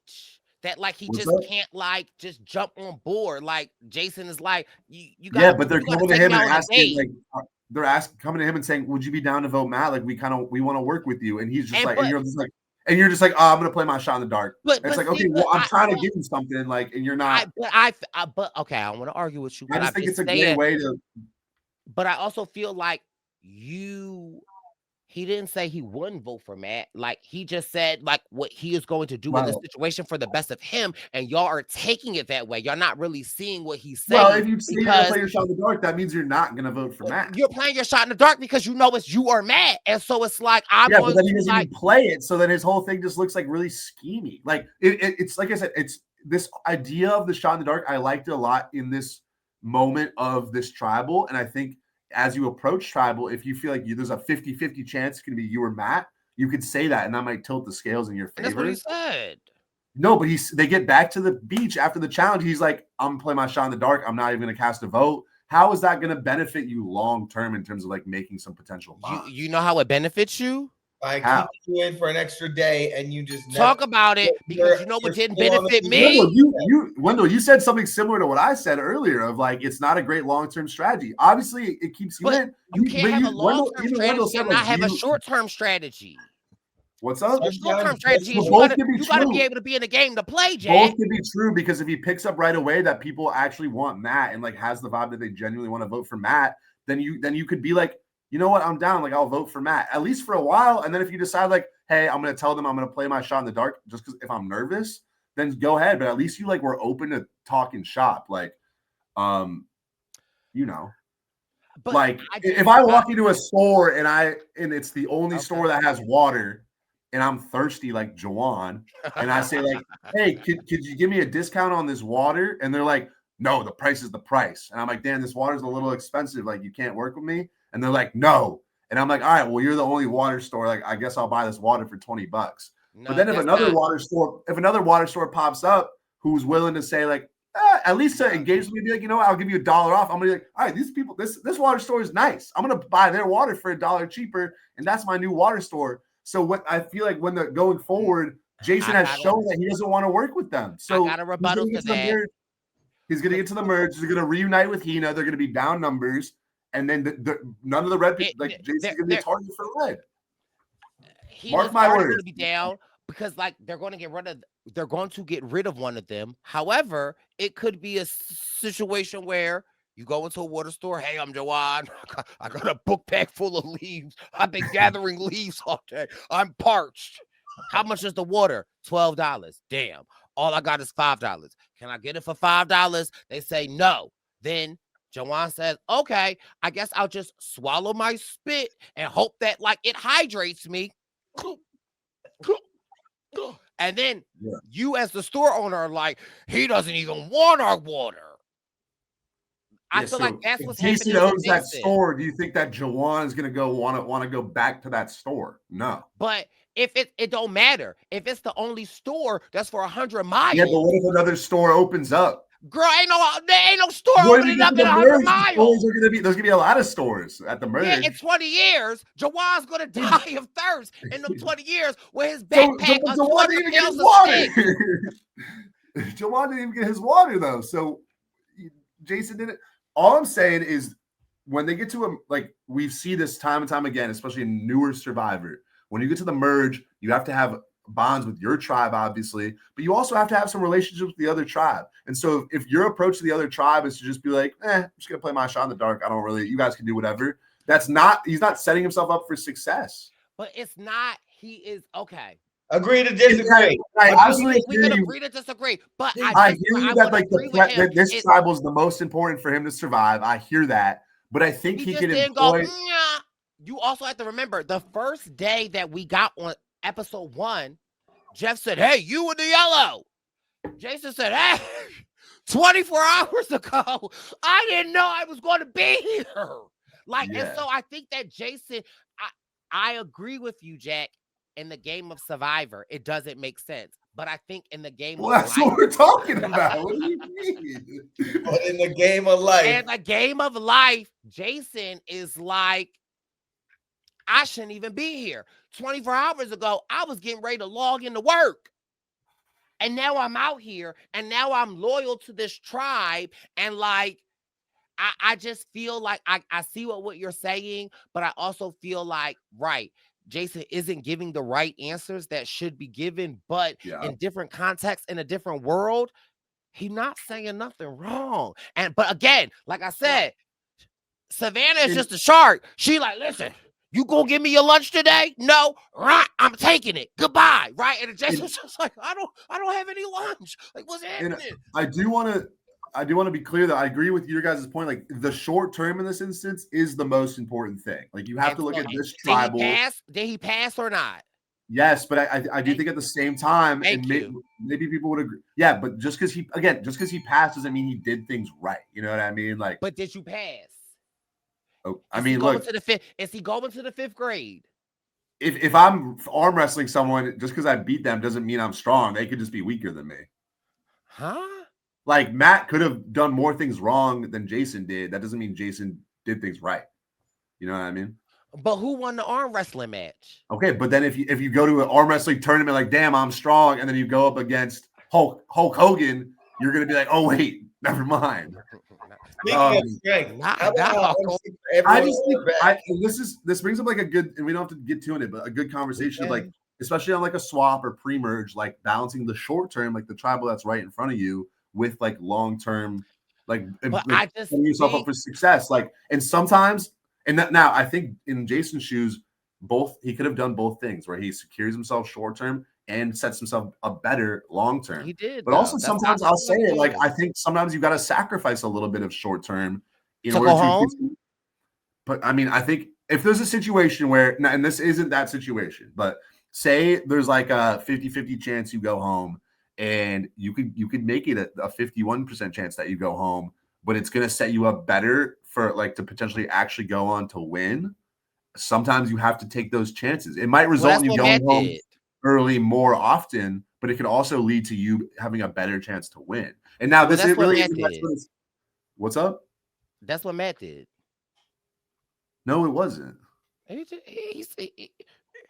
that like he just can't like just jump on board. Like Jason is like you got.
Yeah, but they're coming to him and asking like coming to him and saying, "Would you be down to vote Matt? Like we want to work with you." And he's just and you're just like, "Oh, I'm gonna play my shot in the dark." But it's like, okay, well, I'm trying to give him something, like, and you're not.
But okay, I want to argue with you.
I just think it's a great way to.
But I also feel like he didn't say he wouldn't vote for Matt. Like he just said like what he is going to do in this situation for the best of him, and y'all are taking it that way. Y'all not really seeing what he's saying.
Well, if you say you're gonna play your shot in the dark, that means you're not gonna vote for Matt.
You're playing your shot in the dark because you know it's you or Matt, and so it's like
but then he doesn't even play it, so then his whole thing just looks like really schemy. Like it's like I said, it's this idea of the shot in the dark. I liked it a lot in this moment of this tribal, and I think as you approach tribal, if you feel like there's a 50-50 chance it's going to be you or Matt, you could say that, and that might tilt the scales in your favor.
That's what he said.
No, but they get back to the beach after the challenge. He's like, I'm going to play my shot in the dark. I'm not even going to cast a vote. How is that going to benefit you long-term in terms of like making some potential bonds?
You know how it benefits you?
I keep you in for an extra day, and you just
talk about it because you know what didn't benefit me.
Wendell, you said something similar to what I said earlier of like it's not a great long-term strategy. Obviously, it keeps you in.
You can't have a long-term strategy and not have a short-term strategy.
What's up?
Your short-term strategy is
Well,
you gotta be able to be in the game to play, Jack.
Both can be true because if he picks up right away that people actually want Matt and like has the vibe that they genuinely want to vote for Matt, then you could be like, you know what, I'm down. Like I'll vote for Matt at least for a while, and then if you decide like, hey, I'm gonna tell them I'm gonna play my shot in the dark just because if I'm nervous, then go ahead. But at least you like were open to talking shop, like, you know. But like if I walk into a store and it's the only store that has water and I'm thirsty like Jawan and I say like, hey, could you give me a discount on this water? And they're like, no, the price is the price. And I'm like, damn, this water's a little expensive. Like you can't work with me. And they're like, no. And I'm like, all right, well, you're the only water store. Like, I guess I'll buy this water for $20. No, but then if another water store pops up who's willing to say like, at least to engage with me, be like, you know what, I'll give you $1 off. I'm gonna be like, all right, these people, this water store is nice. I'm gonna buy their water for $1 cheaper, and that's my new water store. So what I feel like when they're going forward, Jason has shown that he doesn't want to work with them. So
I got a rebuttal to that.
He's gonna get to the merge. He's gonna reunite with Hina. They're gonna be down numbers, and then none of the red people, like Jason's gonna be a target for red. Mark my words.
Gonna be down. Because like they're going to get rid of one of them. However, it could be a situation where you go into a water store. Hey, I'm Jawan. I got a book bag full of leaves. I've been gathering leaves all day. I'm parched. How much is the water? $12. Damn. All I got is $5. Can I get it for $5? They say no. Then Jawan says, okay, I guess I'll just swallow my spit and hope that like it hydrates me. And then you as the store owner are like, he doesn't even want our water. I feel like that's what's happening.
Jason owns that store. Do you think that Jawan is gonna want to go back to that store? No.
But if it don't matter. If it's the only store that's for 100 miles.
Yeah, but what if another store opens up?
Girl, there ain't no store opening up in 100 miles.
There's gonna be a lot of stores at the merge.
Yeah, in 20 years, Jawan's gonna die of thirst in them 20 years with his backpack.
Jawan didn't even get his water. Jawan didn't even get his water though. So Jason didn't. All I'm saying is when they get to a like we see this time and time again, especially in newer Survivor. When you get to the merge, you have to have bonds with your tribe, obviously, but you also have to have some relationships with the other tribe. And so if your approach to the other tribe is to just be like, I'm just gonna play my shot in the dark. I don't really, you guys can do whatever. He's not setting himself up for success.
But it's not, he is okay.
Agree to disagree.
We can agree to disagree. But
I hear you that like that this tribe was the most important for him to survive. I hear that, but I think he can employ.
You also have to remember the first day that we got on episode 1, Jeff said, hey, you in the yellow. Jason said, hey, 24 hours ago, I didn't know I was going to be here. Like, and so I think that Jason, I agree with you, Jack. In the game of Survivor, it doesn't make sense. But I think in the game of
that's
life,
what we're talking about. What do you mean?
But in the game of life.
In the game of life, Jason is like, I shouldn't even be here. 24 hours ago, I was getting ready to log into work. And now I'm out here, and now I'm loyal to this tribe. And like, I just feel like I see what you're saying, but I also feel like, right, Jason isn't giving the right answers that should be given, but in different contexts, in a different world, he's not saying nothing wrong. But again, like I said, Savannah is just a shark. She like, listen, you gonna give me your lunch today? No, right? I'm taking it. Goodbye, right? And Jason's just like, I don't have any lunch. Like, what's happening?
And I do want to be clear that I agree with your guys' point. Like the short term in this instance is the most important thing. Like you have to look at this tribal.
Did he pass or not?
Yes, but I do think at the same time, maybe people would agree. Yeah, but just because he passed doesn't mean he did things right. You know what I mean? Like,
but did you pass?
Oh, I mean, look.
Is he going to the 5th grade?
If I'm arm wrestling someone, just because I beat them doesn't mean I'm strong. They could just be weaker than me.
Huh?
Like Matt could have done more things wrong than Jason did. That doesn't mean Jason did things right. You know what I mean?
But who won the arm wrestling match?
Okay, but then if you go to an arm wrestling tournament, like, damn, I'm strong, and then you go up against Hulk Hogan, you're gonna be like, oh wait, never mind. This brings up like a good, and we don't have to get to it, but a good conversation of like especially on like a swap or pre-merge, like balancing the short term, like the tribal that's right in front of you, with like long term, like
I just
setting yourself up for success. Like, and sometimes, and that now I think in Jason's shoes, he could have done both things where he secures himself short term and sets himself up better long term.
He did,
but
though.
also
That's
sometimes I'll say it like
did.
I think sometimes you got to sacrifice a little bit of short term in
To
order
go
to.
home?
But I mean, I think if there's a situation where, and this isn't that situation, but say there's like a 50-50 chance you go home, and you could make it a 51% chance that you go home, but it's going to set you up better for like to potentially actually go on to win. Sometimes you have to take those chances. It might result in you going home early more often, but it could also lead to you having a better chance to win. And now this is really what's up?
That's what Matt did.
No, it wasn't.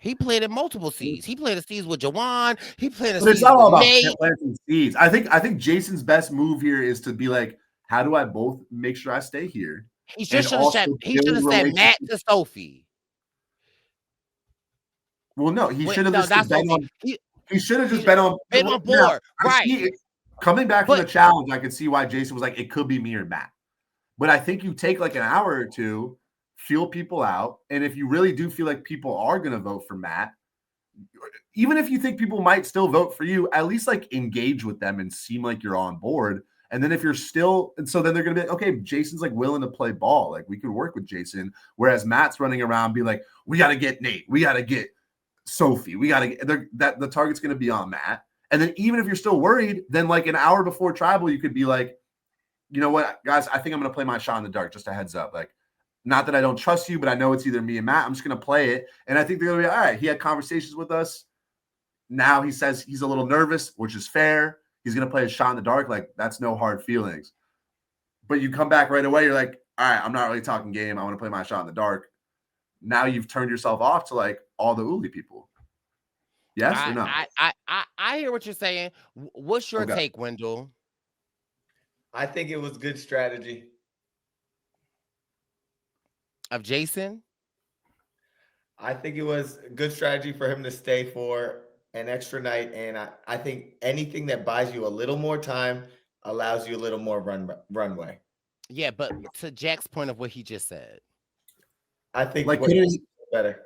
He played in multiple seeds. He played the seeds with Jawan. He played the
seeds
it's not all about
planting seeds. I think Jason's best move here is to be like, how do I both make sure I stay here?
He just should have said Matt to Sophie.
Well, no, he should have just been on. He should have just been on
board.
Now,
right.
Coming back from the challenge, I could see why Jason was like, it could be me or Matt. But I think you take like an hour or two, feel people out. And if you really do feel like people are going to vote for Matt, even if you think people might still vote for you, at least like engage with them and seem like you're on board. And then if you're still, and so then they're going to be like, okay, Jason's like willing to play ball. Like we could work with Jason. Whereas Matt's running around be like, we got to get Nate. We got to get Sophie. We got to get that the target's going to be on Matt. And then even if you're still worried, then like an hour before tribal, you could be like, you know what, guys, I think I'm going to play my shot in the dark. Just a heads up. Like, not that I don't trust you, but I know it's either me and Matt. I'm just going to play it. And I think they're going to be, all right, he had conversations with us. Now he says he's a little nervous, which is fair. He's going to play a shot in the dark. Like, that's no hard feelings. But you come back right away. You're like, all right, I'm not really talking game. I want to play my shot in the dark. Now you've turned yourself off to like all the Uli people. Yes or no?
I hear what you're saying. What's your take, Wendell?
I think it was good strategy.
Of Jason?
I think it was good strategy for him to stay for an extra night. And I think anything that buys you a little more time allows you a little more runway.
Yeah, but to Jack's point of what he just said.
I think
like
better.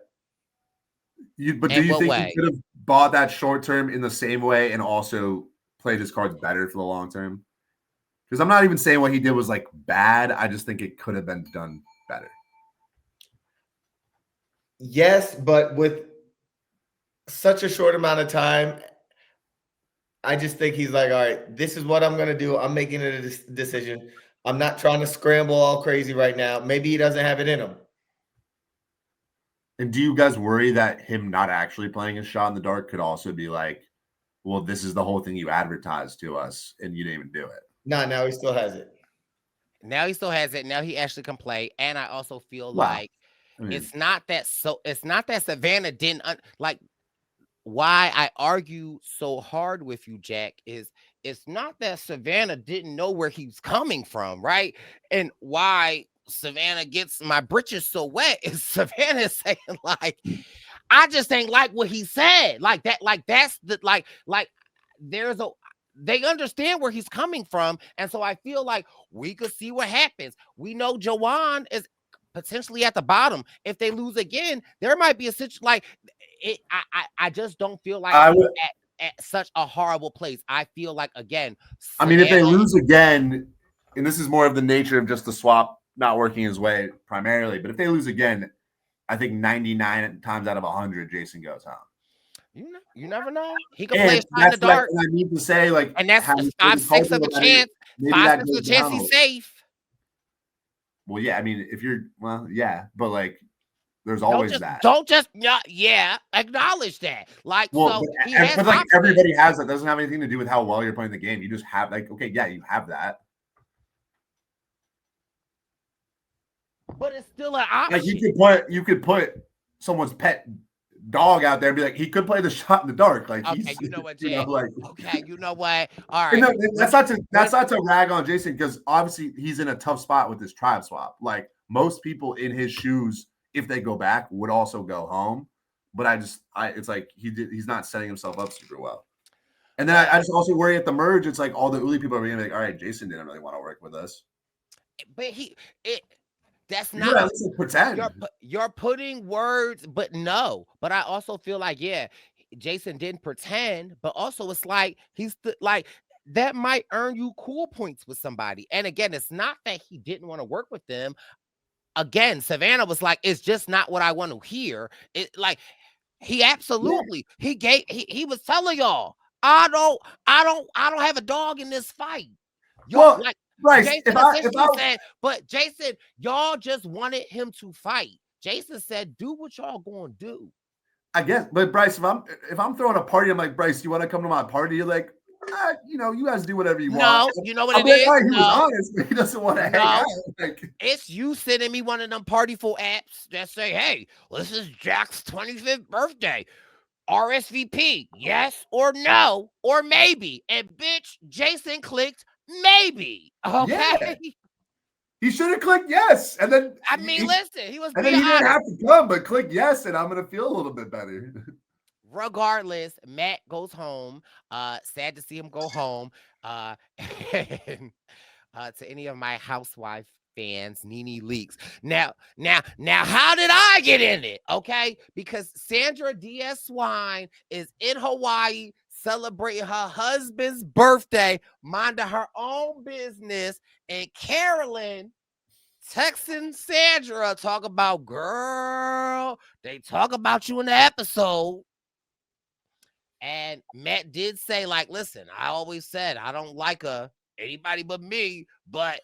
But do you think he could have bought that short term in the same way and also played his cards better for the long term? Because I'm not even saying what he did was like bad. I just think it could have been done better.
Yes, but with such a short amount of time, I just think he's like, all right, this is what I'm going to do. I'm making a decision. I'm not trying to scramble all crazy right now. Maybe he doesn't have it in him.
And do you guys worry that him not actually playing a shot in the dark could also be like, well, this is the whole thing you advertised to us and you didn't even do it?
No, now he still has it.
Now he still has it. Now he actually can play. And I also feel like it's not that Savannah didn't like why I argue so hard with you, Jack, is it's not that Savannah didn't know where he's coming from, right? And why Savannah gets my britches so wet is Savannah saying like, I just ain't like what he said. Like that, like that's the like there's a they understand where he's coming from. And so I feel like we could see what happens. We know Jawan is potentially at the bottom. If they lose again, there might be a situation like it. I just don't feel like at such a horrible place. I feel like again.
Savannah, I mean, if they lose again, and this is more of the nature of just the swap not working his way primarily, but if they lose again, I think 99 times out of 100, Jason goes home.
You never know. He can play a shot in the dark.
I need to say, like,
and that's 5-6 of a chance. 5-6 of a chance he's safe.
Well, yeah, I mean, if you're, well, yeah, but like, there's always that.
Don't just, yeah, acknowledge that. Like, well, so
but like everybody has that. Doesn't have anything to do with how well you're playing the game. You just have, like, okay, yeah, you have that.
But it's still an option.
Like you could put someone's pet dog out there and be like, he could play the shot in the dark. Like,
okay, you know what, Jay? Okay, you know what?
All right. No, that's not to rag on Jason, because obviously he's in a tough spot with this tribe swap. Like most people in his shoes, if they go back, would also go home. but it's like he's not setting himself up super well. And then I just also worry at the merge. It's like all the Uli people are being like, all right, Jason didn't really want to work with us.
But that's
You
not
at least pretend.
You're putting words, but no. But I also feel like, yeah, Jason didn't pretend, but also it's like like that might earn you cool points with somebody. And again, it's not that he didn't want to work with them. Again, Savannah was like, it's just not what I want to hear. It like he absolutely he was telling y'all, I don't have a dog in this fight. Y'all like
Brice,
Jason essentially said, but Jason, y'all just wanted him to fight. Jason said, do what y'all gonna do.
I guess, but Brice, if I'm throwing a party, I'm like, Brice, you want to come to my party? You're like, you guys do whatever you want.
No, you know what it is?
He was honest, but he doesn't want to hang out. Like,
it's you sending me one of them partyful apps that say, hey, this is Jack's 25th birthday. RSVP, yes or no, or maybe. And bitch, Jason clicked maybe. Okay.
Yeah. He should have clicked yes. And then
listen, he was
and then he didn't have to come, but click yes, and I'm gonna feel a little bit better.
Regardless, Matt goes home. Sad to see him go home. And to any of my housewife fans, Nene Leaks. Now, how did I get in it? Okay, because Sandra Diaz Swine is in Hawaii celebrating her husband's birthday, minding her own business, and Carolyn texting Sandra talk about, girl, they talk about you in the episode. And Matt did say, like, listen, I always said I don't like anybody but me, but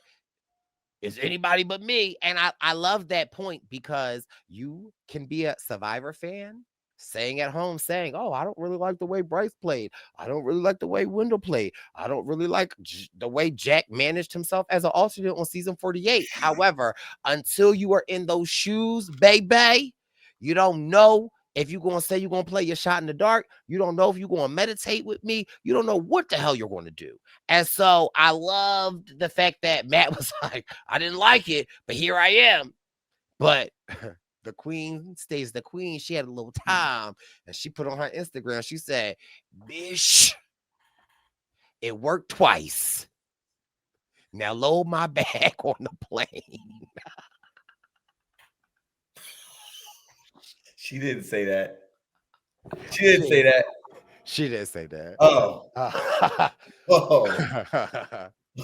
it's anybody but me. And I love that point because you can be a Survivor fan saying at home, saying, oh, I don't really like the way Brice played. I don't really like the way Wendell played. I don't really like the way Jack managed himself as an alternate on season 48. However, until you are in those shoes, baby, you don't know if you're going to say you're going to play your shot in the dark. You don't know if you're going to meditate with me. You don't know what the hell you're going to do. And so I loved the fact that Matt was like, I didn't like it, but here I am. But the queen stays the queen. She had a little time and she put on her Instagram. She said, bish, it worked twice. Now load my bag on the plane.
She didn't say that. She didn't say that.
She didn't say that.
Oh.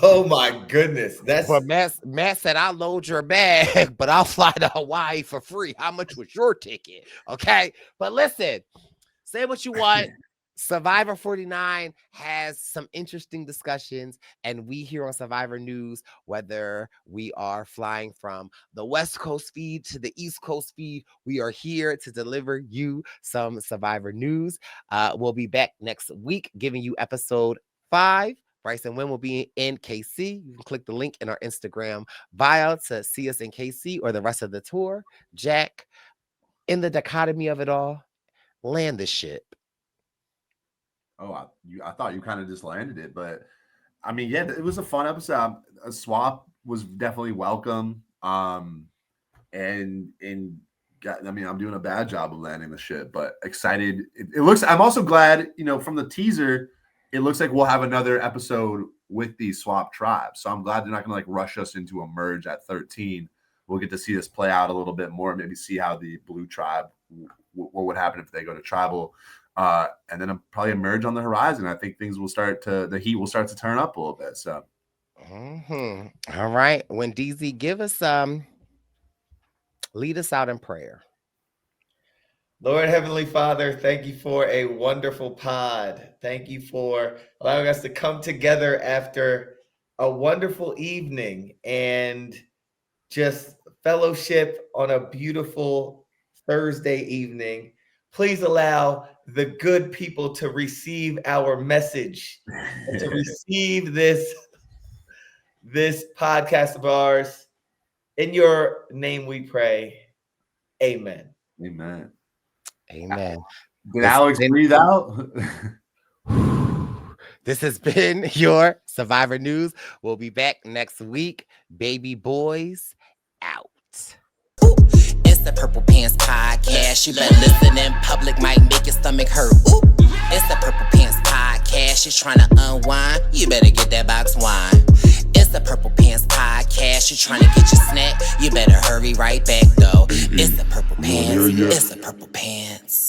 Oh my goodness.
But Matt said, I'll load your bag, but I'll fly to Hawaii for free. How much was your ticket? Okay. But listen, say what you want. Survivor 49 has some interesting discussions, and we here on Survivor News, whether we are flying from the West Coast feed to the East Coast feed, we are here to deliver you some Survivor News. We'll be back next week giving you episode 5. Brice and Wynn will be in KC. You can click the link in our Instagram bio to see us in KC or the rest of the tour. Jack, in the dichotomy of it all, land the ship.
Oh, I thought you kind of just landed it, but I mean, yeah, it was a fun episode. A swap was definitely welcome. And I mean, I'm doing a bad job of landing the ship, but excited. It looks. I'm also glad, from the teaser, it looks like we'll have another episode with these swap tribes. So I'm glad they're not going to like rush us into a merge at 13. We'll get to see this play out a little bit more, maybe see how the blue tribe, what would happen if they go to tribal. And then probably a merge on the horizon. I think things will the heat will start to turn up a little bit. So,
all right. When DZ, give us lead us out in prayer.
Lord Heavenly Father, thank you for a wonderful pod. Thank you for allowing us to come together after a wonderful evening and just fellowship on a beautiful Thursday evening. Please allow the good people to receive our message, and to receive this podcast of ours. In your name we pray. Amen.
Amen.
Amen.
Did Alex breathe out?
This has been your Survivor News. We'll be back next week. Baby boys out. It's the
Purple Pants Podcast. You better listen in public, might make your stomach hurt. Ooh. It's the Purple Pants Podcast. You're trying to unwind, you better get that box wine. It's the Purple Pants Podcast. You're trying to get your snack, you better hurry right back though. It's the Purple Pants. It's the Purple Pants.